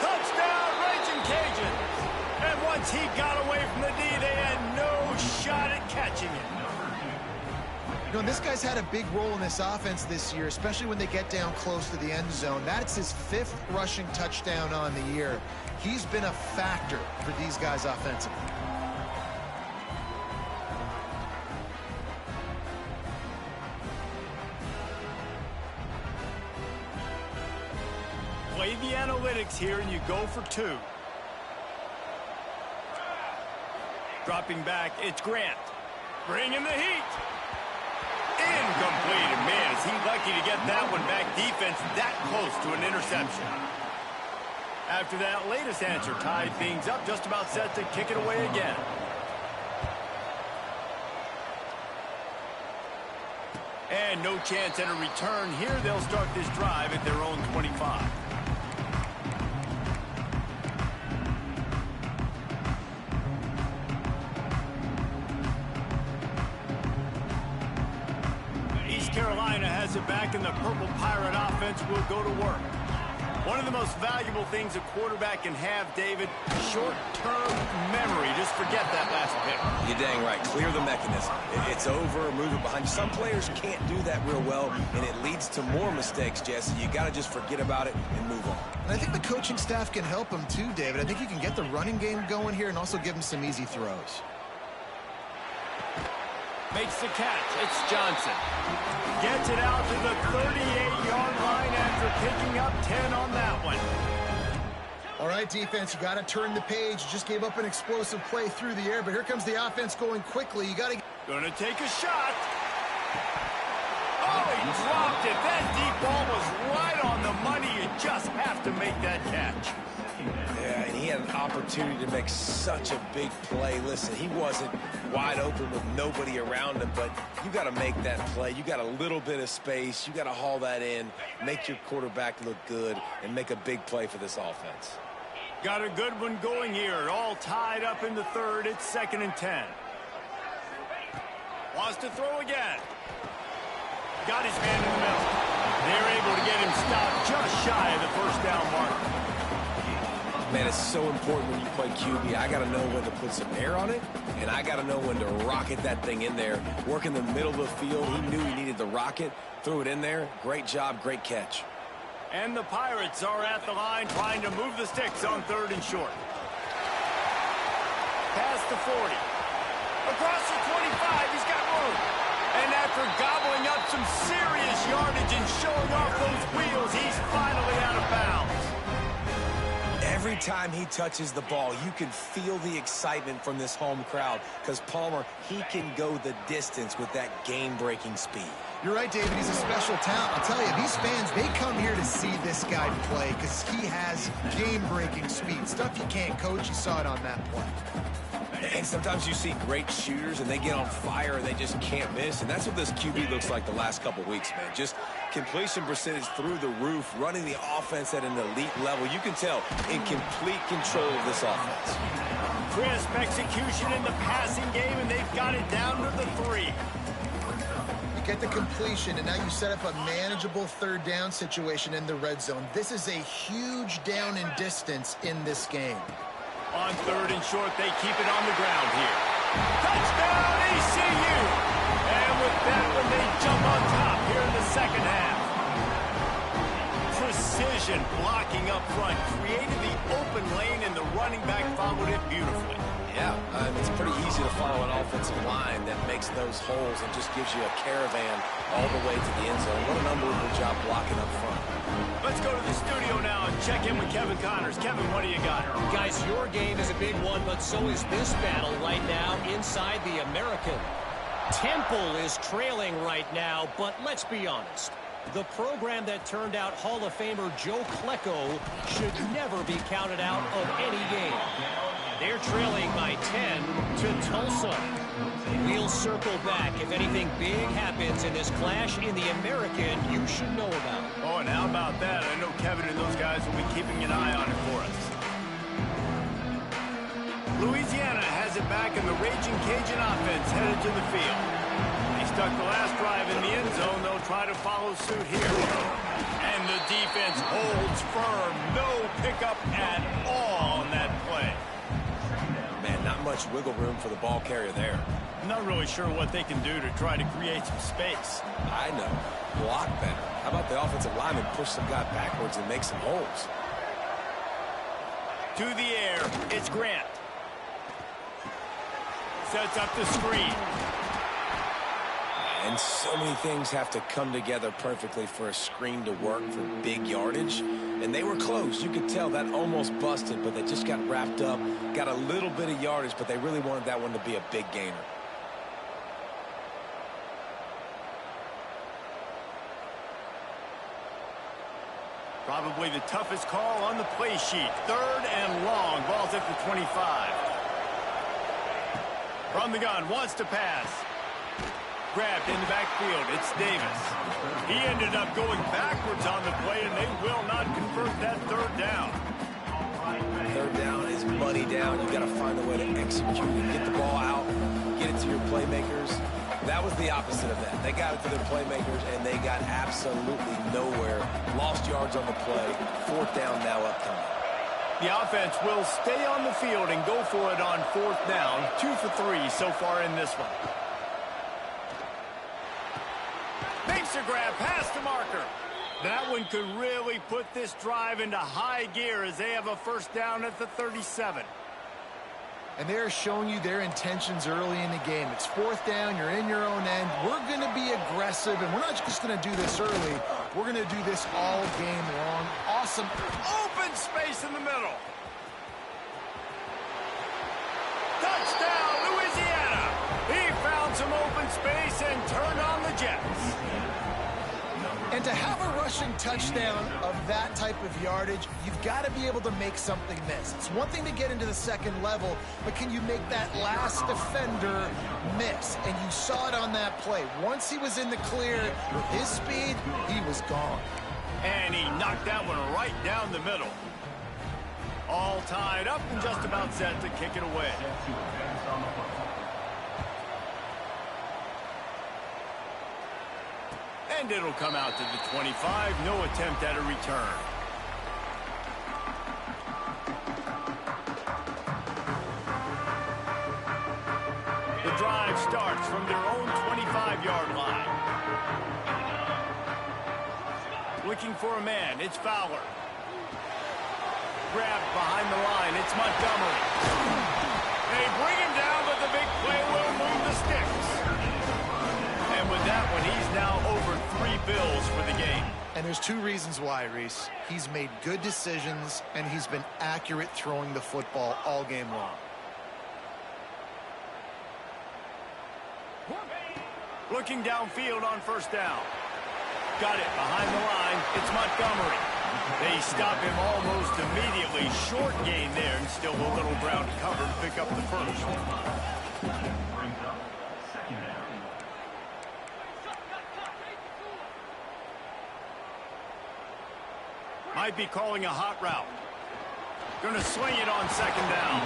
Touchdown, Raging Cajuns. And once he got away from the D, they had no shot at catching it. You know, this guy's had a big role in this offense this year, especially when they get down close to the end zone. That's his 5th rushing touchdown on the year. He's been a factor for these guys offensively. Play the analytics here, and you go for 2. Dropping back, it's Grant. Bringing the heat. Incomplete. And man, is he lucky to get that one back. Defense that close to an interception. After that latest answer tied things up, just about set to kick it away again. And no chance at a return here. They'll start this drive at their own 25. sit back and the Purple Pirate offense will go to work. One of the most valuable things a quarterback can have, David, short-term memory. Just forget that last pick. You're dang right. Clear the mechanism. It's over, move it behind you. Some players can't do that real well, and it leads to more mistakes, Jesse. You got to just forget about it and move on. And I think the coaching staff can help him too, David. I think you can get the running game going here and also give him some easy throws. Makes the catch. It's Johnson. Gets it out to the 38-yard line after picking up 10 on that one. All right, defense, you got to turn the page. You just gave up an explosive play through the air, but here comes the offense going quickly. You got to... Gonna take a shot. Oh, he dropped it. That deep ball was right on the money. You just have to make that catch. Yeah, and he had an opportunity to make such a big play. Listen, he wasn't wide open with nobody around him, but you got to make that play. You got a little bit of space. You got to haul that in, make your quarterback look good, and make a big play for this offense. Got a good one going here. All tied up in the third. It's 2nd and 10. Wants to throw again. Got his man in the middle. They're able to get him stopped just shy of the first down mark. Man, it's so important when you play QB. I got to know when to put some air on it, and I got to know when to rocket that thing in there. Work in the middle of the field. He knew he needed the rocket. Threw it in there. Great job, great catch. And the Pirates are at the line trying to move the sticks on 3rd and short. Past the 40. Across the 25, he's got room. And after gobbling up some serious yardage and showing off those wheels, he's finally out of bounds. Every time he touches the ball, you can feel the excitement from this home crowd because Palmer, he can go the distance with that game-breaking speed. You're right, David. He's a special talent. I'll tell you, these fans, they come here to see this guy play because he has game-breaking speed. Stuff you can't coach. You saw it on that play. And sometimes you see great shooters, and they get on fire, and they just can't miss. And that's what this QB looks like the last couple weeks, man. Just completion percentage through the roof, running the offense at an elite level. You can tell in complete control of this offense. Crisp execution in the passing game, and they've got it down to the 3. You get the completion, and now you set up a manageable 3rd down situation in the red zone. This is a huge down in distance in this game. On 3rd and short, they keep it on the ground here. Touchdown, ECU! And with that one, they jump on top here in the second half. Precision blocking up front created the open lane, and the running back followed it beautifully. Yeah, it's pretty easy to follow an offensive line that makes those holes and just gives you a caravan all the way to the end zone. What an unbelievable job blocking up front. Let's go to the studio now and check in with Kevin Connors. Kevin, what do you got? Guys, your game is a big one, but so is this battle right now inside the American. Temple is trailing right now, but let's be honest. The program that turned out Hall of Famer Joe Klecko should never be counted out of any game. They're trailing by 10 to Tulsa. We'll circle back if anything big happens in this clash in the American you should know about. Oh, and how about that? I know Kevin and those guys will be keeping an eye on it for us. Louisiana has it back, and the Raging Cajun offense headed to the field. They stuck the last drive in the end zone. They'll try to follow suit here. And the defense holds firm. No pickup at all on that play. Man, not much wiggle room for the ball carrier there. I'm not really sure what they can do to try to create some space. I know. Block better. How about the offensive lineman push some guy backwards and make some holes? To the air, it's Grant. Sets up the screen. And so many things have to come together perfectly for a screen to work for big yardage. And they were close. You could tell that almost busted, but they just got wrapped up, got a little bit of yardage, but they really wanted that one to be a big gainer. Probably the toughest call on the play sheet. 3rd and long. Ball's at the 25. From the gun, wants to pass. Grabbed in the backfield. It's Davis. He ended up going backwards on the play, and they will not convert that 3rd down. 3rd down is money down. You got to find a way to execute and get the ball out, get it to your playmakers. That was the opposite of that. They got it to their playmakers, and they got absolutely nowhere. Lost yards on the play. 4th down now upcoming. The offense will stay on the field and go for it on 4th down. 2 for 3 so far in this one. Makes a grab past the marker. That one could really put this drive into high gear as they have a 1st down at the 37. And they're showing you their intentions early in the game. It's 4th down, you're in your own end. We're going to be aggressive, and we're not just going to do this early. We're going to do this all game long. Awesome. Open space in the middle. Touchdown, Louisiana. He found some open space and turned on the Jets. And to have a rushing touchdown of that type of yardage, you've got to be able to make something miss. It's one thing to get into the 2nd level, but can you make that last defender miss? And you saw it on that play. Once he was in the clear with his speed, he was gone. And he knocked that one right down the middle. All tied up and just about set to kick it away. And it'll come out to the 25. No attempt at a return. The drive starts from their own 25-yard line. Looking for a man. It's Fowler. Grabbed behind the line. It's Montgomery. They bring him down, but the big play will move the sticks. And with that one, he's now over 3 bills for the game. And there's 2 reasons why, Reese. He's made good decisions, and he's been accurate throwing the football all game long. Looking downfield on 1st down. Got it behind the line. It's Montgomery. They stop him almost immediately. Short gain there, and still a little ground to cover to pick up the 1st. Might be calling a hot route. Going to swing it on 2nd down.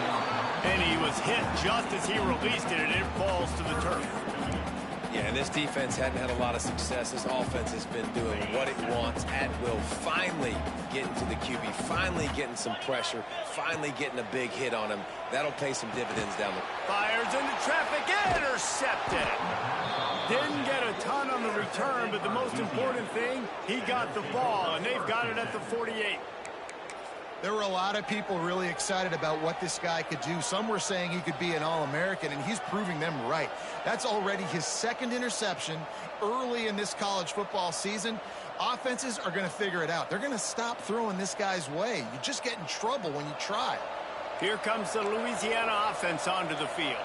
And he was hit just as he released it, and it falls to the turf. Yeah, and this defense hadn't had a lot of success. This offense has been doing what it wants at will. Finally getting to the QB, finally getting some pressure, finally getting a big hit on him. That'll pay some dividends down the road. Fires into traffic, intercepted. Didn't get a ton on the return, but the most important thing, he got the ball, and they've got it at the 48. There were a lot of people really excited about what this guy could do. Some were saying he could be an All-American, and he's proving them right. That's already his 2nd interception early in this college football season. Offenses are going to figure it out. They're going to stop throwing this guy's way. You just get in trouble when you try. Here comes the Louisiana offense onto the field.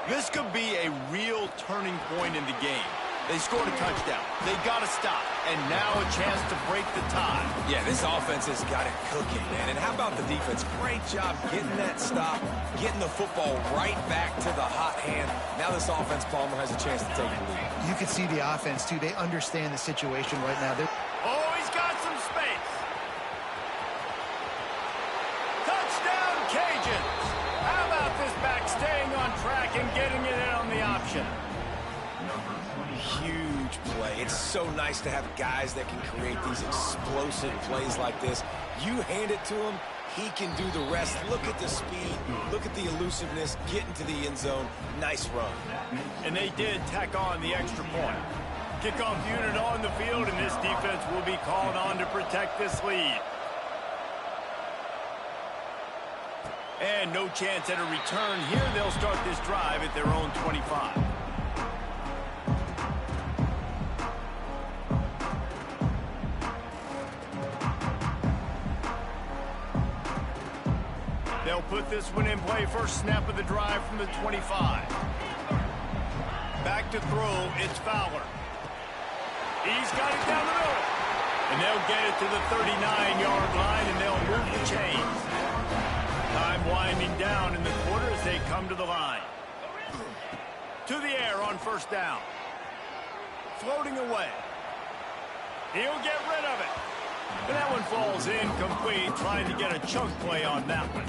This could be a real turning point in the game. They scored a touchdown. They got to stop. And now a chance to break the tie. Yeah, this offense has got it cooking, man. And how about the defense? Great job getting that stop, getting the football right back to the hot hand. Now this offense, Palmer, has a chance to take the lead. You can see the offense, too. They understand the situation right now. Oh, he's got some space. Touchdown, Cajuns. How about this back staying on track and getting it in on the option? Huge play. It's so nice to have guys that can create these explosive plays like this. You hand it to him, he can do the rest. Look at the speed. Look at the elusiveness. Get into the end zone. Nice run. And they did tack on the extra point. Kickoff unit on the field, and this defense will be called on to protect this lead. And no chance at a return here. They'll start this drive at their own 25. They'll put this one in play. First snap of the drive from the 25. Back to throw. It's Fowler. He's got it down the middle. And they'll get it to the 39-yard line, and they'll move the chains. Time winding down in the quarter as they come to the line. To the air on 1st down. Floating away. He'll get rid of it. And that one falls incomplete, trying to get a chunk play on that one.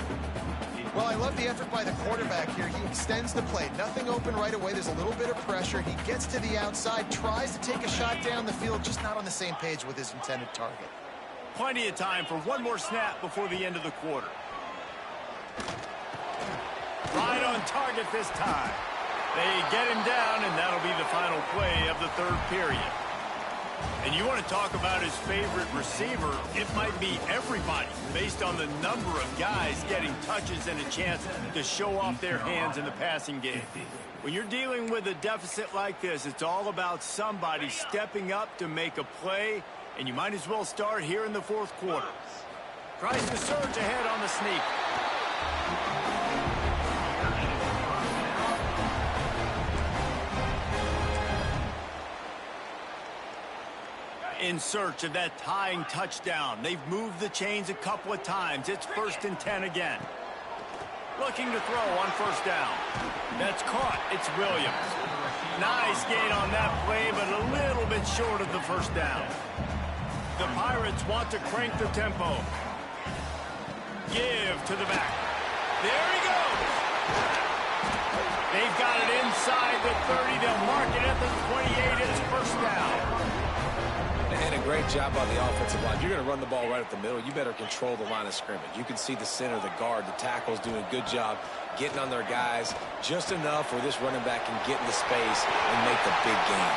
Well, I love the effort by the quarterback here. He extends the play. Nothing open right away. There's a little bit of pressure. He gets to the outside, tries to take a shot down the field, just not on the same page with his intended target. Plenty of time for one more snap before the end of the quarter. Right on target this time. They get him down, and that'll be the final play of the third period. And you want to talk about his favorite receiver, it might be everybody, based on the number of guys getting touches and a chance to show off their hands in the passing game. When you're dealing with a deficit like this, it's all about somebody stepping up to make a play, and you might as well start here in the fourth quarter. Tries to surge ahead on the sneak. In search of that tying touchdown. They've moved the chains a couple of times. It's 1st and 10 again. Looking to throw on first down. That's caught. It's Williams. Nice gain on that play, but a little bit short of the first down. The Pirates want to crank the tempo. Give to the back. There he goes. They've got it inside the 30. They'll mark it at the 28. It's first down. And a great job on the offensive line. You're going to run the ball right at the middle. You better control the line of scrimmage. You can see the center, the guard, the tackles doing a good job getting on their guys just enough where this running back can get into space and make the big game.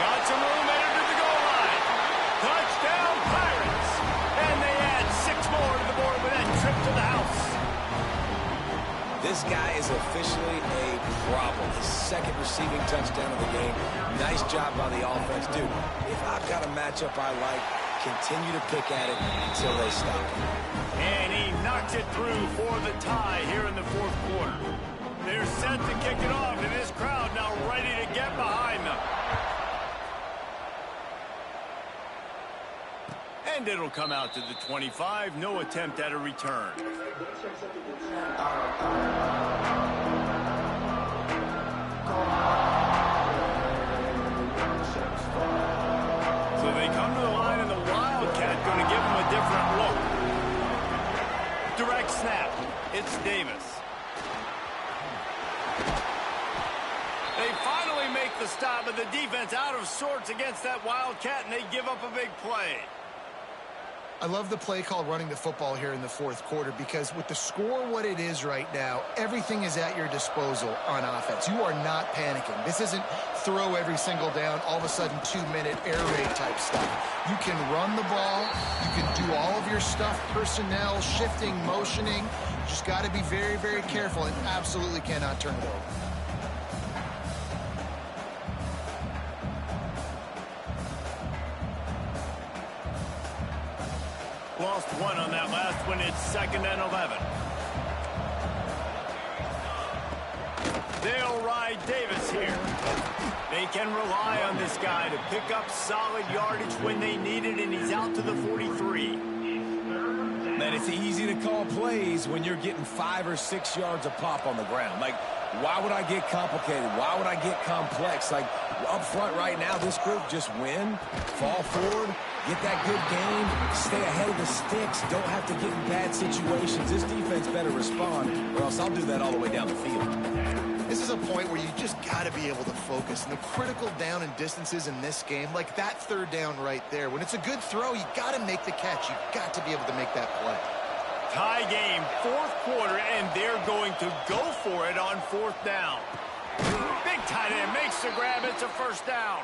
Got some room headed to the goal line. Touchdown Pirates. And they add 6 more to the board with that trip to the house. This guy is officially a problem. His 2nd receiving touchdown of the game. Nice job by the offense. Dude, if I've got a matchup I like, continue to pick at it until they stop. And he knocks it through for the tie here in the fourth quarter. They're set to kick it off, and this crowd now ready to get behind them. And it'll come out to the 25. No attempt at a return. So they come to the line, and the Wildcat going to give them a different look. Direct snap. It's Davis. They finally make the stop, but the defense out of sorts against that Wildcat, and they give up a big play. I love the play call running the football here in the fourth quarter because with the score what it is right now, everything is at your disposal on offense. You are not panicking. This isn't throw every single down, all of a sudden 2-minute air raid type stuff. You can run the ball. You can do all of your stuff, personnel, shifting, motioning. You just got to be very, very careful and absolutely cannot turn it over. Lost 1 on that last one. It's 2nd and 11. They'll ride Davis here. They can rely on this guy to pick up solid yardage when they need it, and he's out to the 43. Man, it's easy to call plays when you're getting 5 or 6 yards a pop on the ground. Like, why would I get complicated? Why would I get complex? Like, up front right now, this group just win, fall forward, get that good game, stay ahead of the sticks, don't have to get in bad situations. This defense better respond, or else I'll do that all the way down the field. This is a point where you just got to be able to focus. And the critical down and distances in this game, like that 3rd down right there, when it's a good throw, you got to make the catch. You got to be able to make that play. Tie game, 4th quarter, and they're going to go for it on 4th down. Big tight end makes the grab. It's a first down.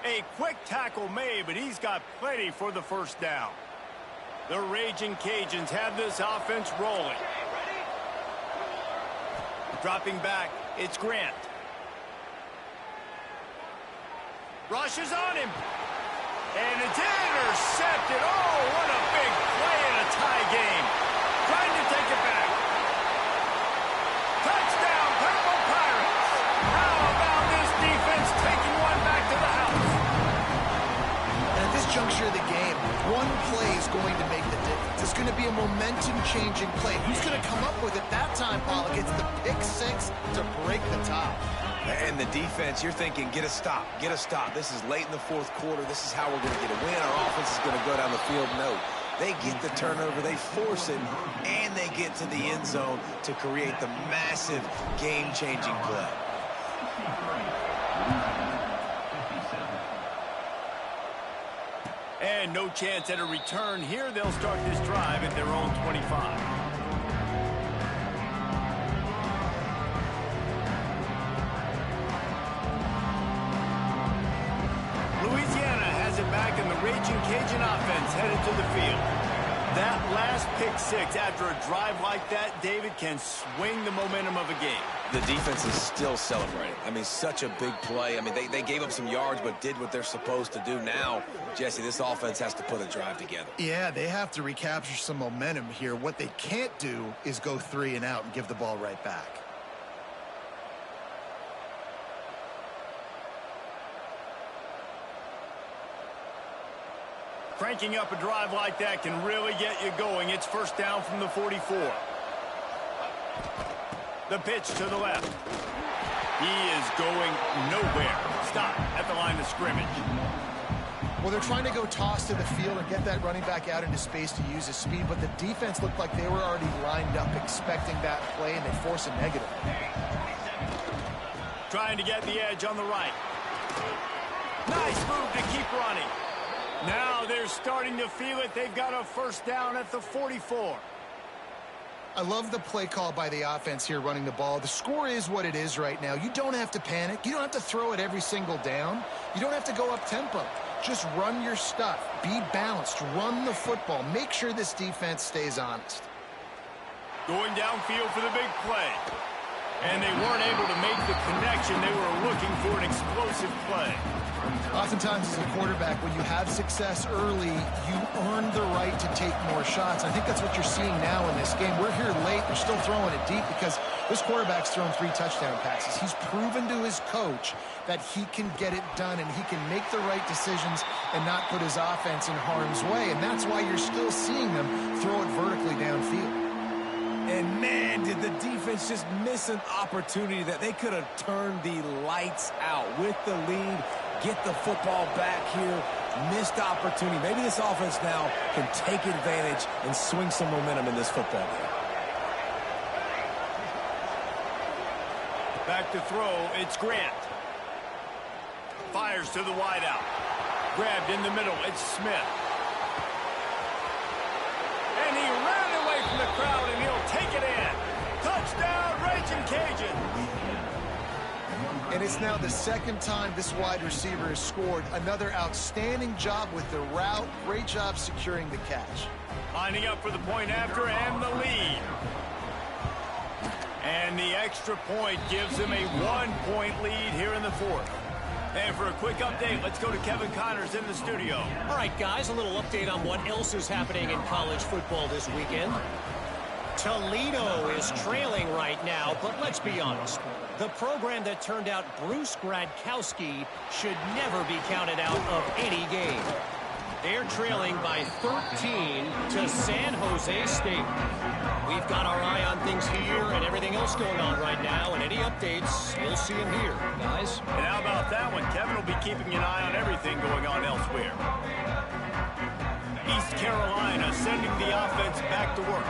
A quick tackle made, but he's got plenty for the first down. The Raging Cajuns have this offense rolling. Dropping back, it's Grant. Rushes on him. And it's intercepted. Oh, what a big play in a tie game. Trying to take it back. Touchdown, Purple Pirates. How about this defense taking one back to the house? And at this juncture of the game, one play is going to make the difference. It's going to be a momentum-changing play. Who's going to come up with it that time, Pollock? It's the pick 6 to break the tie. And the defense, you're thinking, get a stop, get a stop. This is late in the 4th quarter. This is how we're going to get a win. Our offense is going to go down the field. No. They get the turnover, they force it, and they get to the end zone to create the massive game-changing play. And no chance at a return here. They'll start this drive at their own 25. Louisiana has it back, and the Raging Cajun offense headed to the field. That last pick six after a drive like that, David, can swing the momentum of a game. The defense is still celebrating. I mean, such a big play. I mean, they gave up some yards but did what they're supposed to do. Now, Jesse, this offense has to put a drive together. Yeah, they have to recapture some momentum here. What they can't do is go 3 and out and give the ball right back. Cranking up a drive like that can really get you going. It's first down from the 44. The pitch to the left. He is going nowhere. Stop at the line of scrimmage. Well, they're trying to go toss to the field and get that running back out into space to use his speed, but the defense looked like they were already lined up expecting that play, and they force a negative. Trying to get the edge on the right. Nice move to keep running. Now they're starting to feel it. They've got a first down at the 44. I love the play call by the offense here running the ball. The score is what it is right now. You don't have to panic. You don't have to throw it every single down. You don't have to go up tempo. Just run your stuff. Be balanced. Run the football. Make sure this defense stays honest. Going downfield for the big play. And they weren't able to make the connection. They were looking for an explosive play. Oftentimes as a quarterback, when you have success early, you earn the right to take more shots. I think that's what you're seeing now in this game. We're here late. They're still throwing it deep because this quarterback's thrown 3 touchdown passes. He's proven to his coach that he can get it done and he can make the right decisions and not put his offense in harm's way. And that's why you're still seeing them throw it vertically downfield. And, man, did the defense just miss an opportunity that they could have turned the lights out with the lead, get the football back here, missed opportunity. Maybe this offense now can take advantage and swing some momentum in this football game. Back to throw, it's Grant. Fires to the wideout. Grabbed in the middle, it's Smith. And he ran away from the crowd, and he'll take it in. Touchdown, Raging Cajun. And it's now the second time this wide receiver has scored. Another outstanding job with the route. Great job securing the catch. Lining up for the point after and the lead. And the extra point gives him a 1-point lead here in the fourth. And for a quick update, let's go to Kevin Connors in the studio. All right, guys, a little update on what else is happening in college football this weekend. Toledo is trailing right now, but let's be honest. The program that turned out Bruce Gradkowski should never be counted out of any game. They're trailing by 13 to San Jose State. We've got our eye on things here and everything else going on right now, and any updates, you'll see them here, guys. And how about that one? Kevin will be keeping an eye on everything going on elsewhere. East Carolina sending the offense back to work.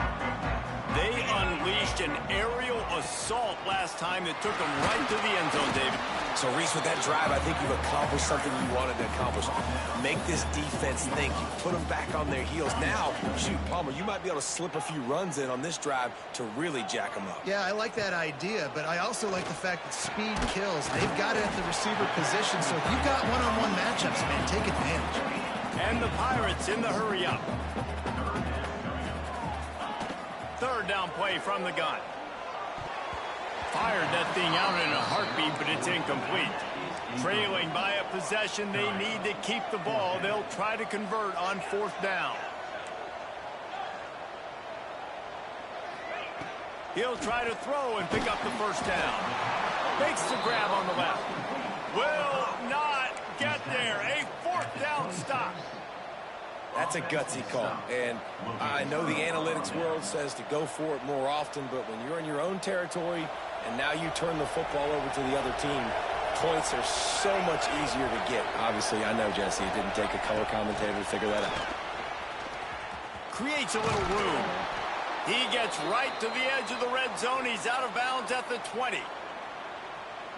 They unleashed an aerial assault last time that took them right to the end zone, David. So, Reese, with that drive, I think you've accomplished something you wanted to accomplish. Make this defense think. You put them back on their heels. Now, shoot, Palmer, you might be able to slip a few runs in on this drive to really jack them up. Yeah, I like that idea, but I also like the fact that speed kills. They've got it at the receiver position, so if you've got one-on-one matchups, man, take advantage. And the Pirates in the hurry-up. Third down play from the gun. Fired that thing out in a heartbeat, but it's incomplete. Trailing by a possession, they need to keep the ball. They'll try to convert on fourth down. He'll try to throw and pick up the first down. Makes the grab on the left. Will not get there. A fourth down stop. That's a gutsy call, and I know the analytics world says to go for it more often, but when you're in your own territory and now you turn the football over to the other team, points are so much easier to get. Obviously, I know, Jesse, it didn't take a color commentator to figure that out. creates a little room. He gets right to the edge of the red zone. He's out of bounds at the 20.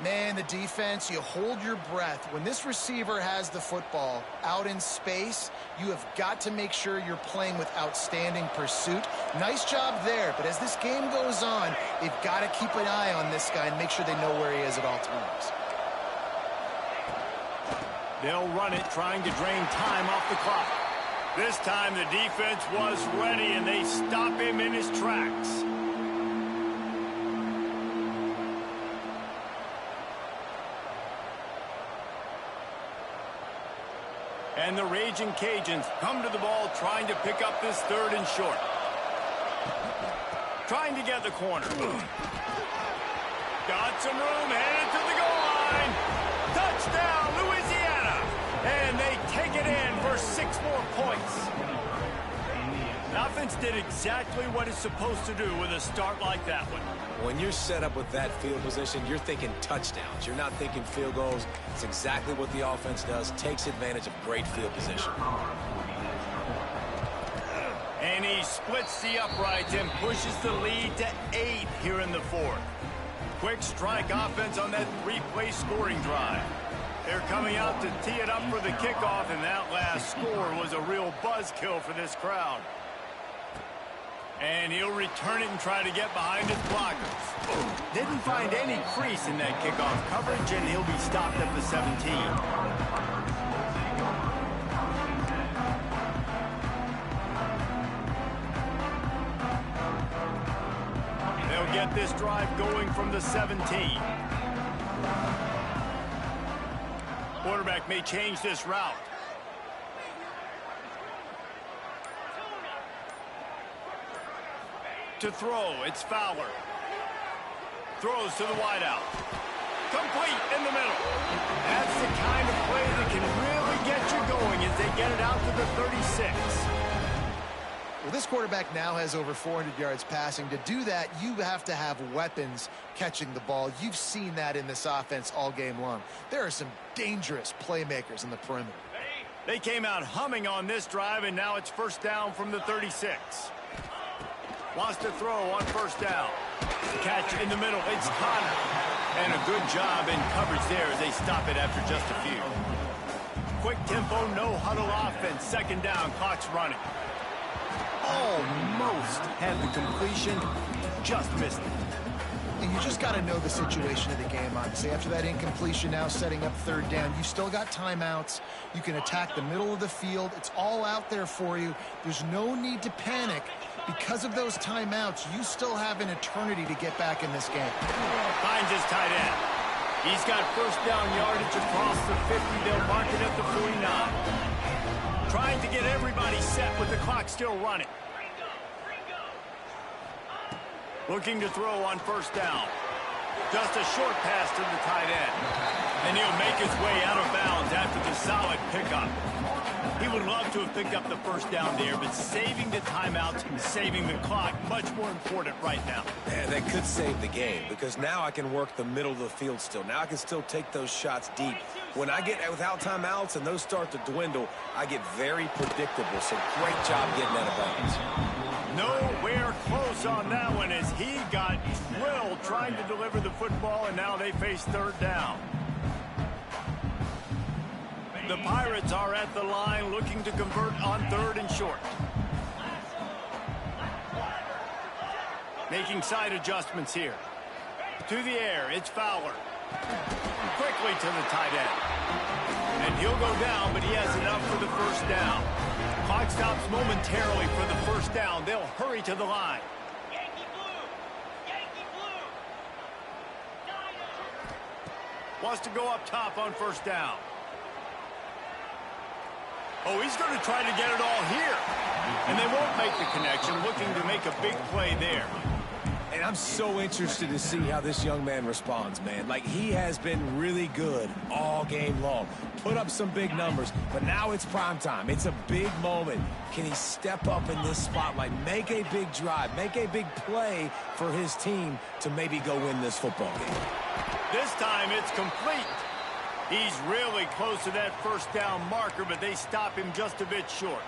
Man, the defense, you hold your breath. When this receiver has the football out in space, you have got to make sure you're playing with outstanding pursuit. Nice job there, but as this game goes on, they've got to keep an eye on this guy and make sure they know where he is at all times. They'll run it, trying to drain time off the clock. This time the defense was ready, and they stop him in his tracks. And the Raging Cajuns come to the ball, trying to pick up this 3rd and short. Trying to get the corner. Got some room, headed to the goal line. Touchdown, Louisiana! And they take it in for 6 more points. The offense did exactly what it's supposed to do with a start like that one. When you're set up with that field position, you're thinking touchdowns. You're not thinking field goals. It's exactly what the offense does. Takes advantage of great field position. And he splits the uprights and pushes the lead to 8 here in the 4th. Quick strike offense on that 3-play scoring drive. They're coming out to tee it up for the kickoff, and that last score was a real buzzkill for this crowd. And he'll return it and try to get behind his blockers. Didn't find any crease in that kickoff coverage, and he'll be stopped at the 17. They'll get this drive going from the 17. Quarterback may change this route. To throw, it's Fowler. Throws to the wideout. Complete in the middle. That's the kind of play that can really get you going as they get it out to the 36. Well, this quarterback now has over 400 yards passing. To do that, you have to have weapons catching the ball. You've seen that in this offense all game long. There are some dangerous playmakers in the perimeter. They came out humming on this drive, and now it's 1st down from the 36. Wants to throw on 1st down. Catch in the middle. It's Connor. And a good job in coverage there as they stop it after just a few. Quick tempo, no huddle offense. 2nd down, clock's running. Almost had the completion, just missed it. And you just got to know the situation of the game, obviously. After that incompletion, now setting up 3rd down, you still got timeouts. You can attack the middle of the field. It's all out there for you. There's no need to panic. Because of those timeouts, you still have an eternity to get back in this game. Finds his tight end. He's got 1st down yardage across the 50. They'll mark it at the 49. Trying to get everybody set with the clock still running. Looking to throw on 1st down. Just a short pass to the tight end. And he'll make his way out of bounds after the solid pickup. He would love to have picked up the 1st down there, but saving the timeouts and saving the clock, much more important right now. Yeah, that could save the game, because now I can work the middle of the field still. Now I can still take those shots deep. When I get without timeouts and those start to dwindle, I get very predictable. So great job getting out of bounds. Nowhere close on that one as he got drilled trying to deliver the football, and now they face 3rd down. The Pirates are at the line looking to convert on 3rd and short. Making side adjustments here. To the air, it's Fowler. Quickly to the tight end. And he'll go down, but he has enough for the 1st down. Clock stops momentarily for the 1st down. They'll hurry to the line. Wants to go up top on 1st down. Oh, he's going to try to get it all here. And they won't make the connection, looking to make a big play there. And I'm so interested to see how this young man responds, man. Like, he has been really good all game long. Put up some big numbers, but now it's prime time. It's a big moment. Can he step up in this spotlight, make a big drive, make a big play for his team to maybe go win this football game? This time it's complete. He's really close to that 1st down marker, but they stop him just a bit short.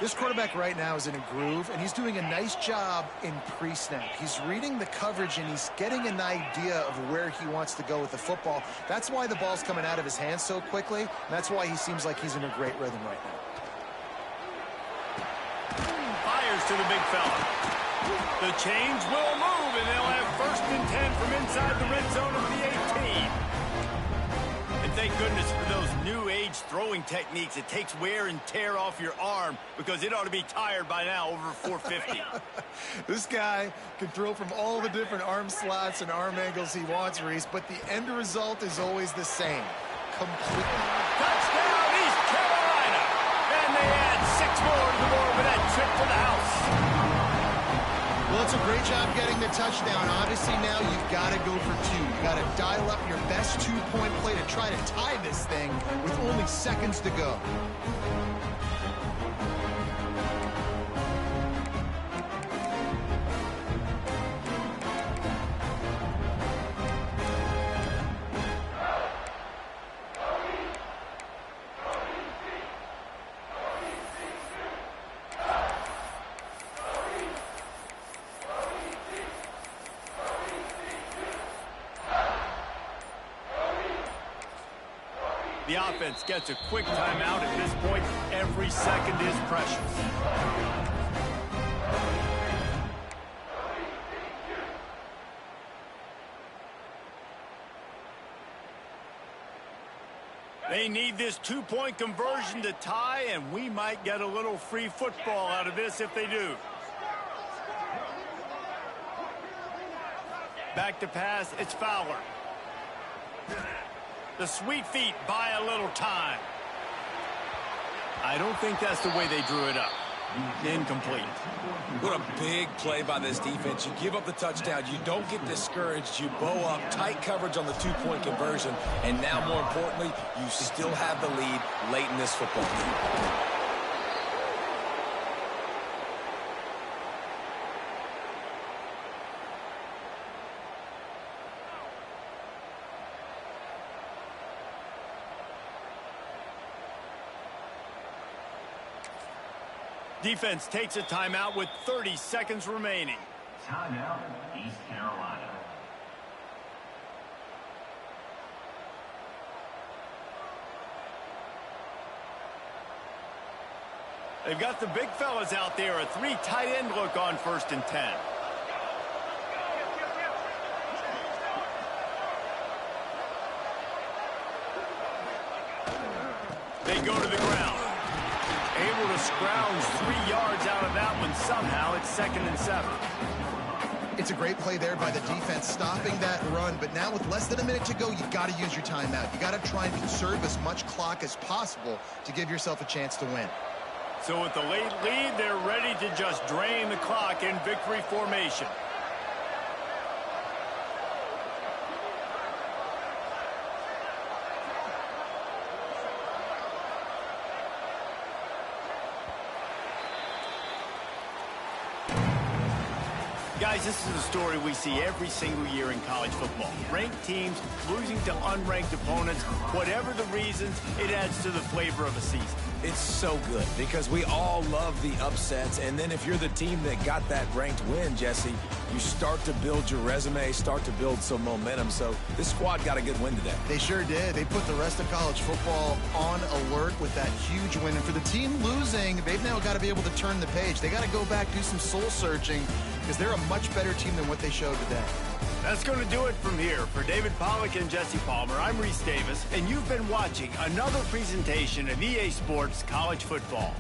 This quarterback right now is in a groove, and he's doing a nice job in pre-snap. He's reading the coverage, and he's getting an idea of where he wants to go with the football. That's why the ball's coming out of his hands so quickly, and that's why he seems like he's in a great rhythm right now. Fires to the big fella. The chains will move, and they'll have 1st and 10 from inside the red zone of the 18. And thank goodness for those new age throwing techniques. It takes wear and tear off your arm because it ought to be tired by now, over 450. This guy can throw from all the different arm slots and arm angles he wants, Reese, but the end result is always the same. Completely. Touchdown, East Carolina! And they add 6 more to the board with that trip to the house. Well, it's a great job getting the touchdown. Obviously, now you've got to go for 2. You've got to dial up your best 2-point play to try to tie this thing with only seconds to go. The offense gets a quick timeout at this point. Every second is precious. They need this 2-point conversion to tie, and we might get a little free football out of this if they do. Back to pass, it's Fowler. The sweet feet buy a little time. I don't think that's the way they drew it up. Incomplete. What a big play by this defense. You give up the touchdown. You don't get discouraged. You bow up. Tight coverage on the 2-point conversion. And now, more importantly, you still have the lead late in this football game. Defense takes a timeout with 30 seconds remaining. Timeout, East Carolina. They've got the big fellas out there. A 3 tight end look on 1st and 10. They go to the ground. Able to scrounge 3 yards out of that one somehow. It's 2nd and 7. It's a great play there by the defense, stopping that run. But now with less than a minute to go, you've got to use your timeout. You got to try and conserve as much clock as possible to give yourself a chance to win. So with the late lead, they're ready to just drain the clock in victory formation. Guys, this is a story we see every single year in college football. Ranked teams losing to unranked opponents. Whatever the reasons, it adds to the flavor of a season. It's so good because we all love the upsets. And then if you're the team that got that ranked win, Jesse, you start to build your resume, start to build some momentum. So this squad got a good win today. They sure did. They put the rest of college football on alert with that huge win. And for the team losing, they've now got to be able to turn the page. They got to go back, do some soul searching, because they're a much better team than what they showed today. That's going to do it from here. For David Pollack and Jesse Palmer, I'm Reese Davis, and you've been watching another presentation of EA Sports College Football.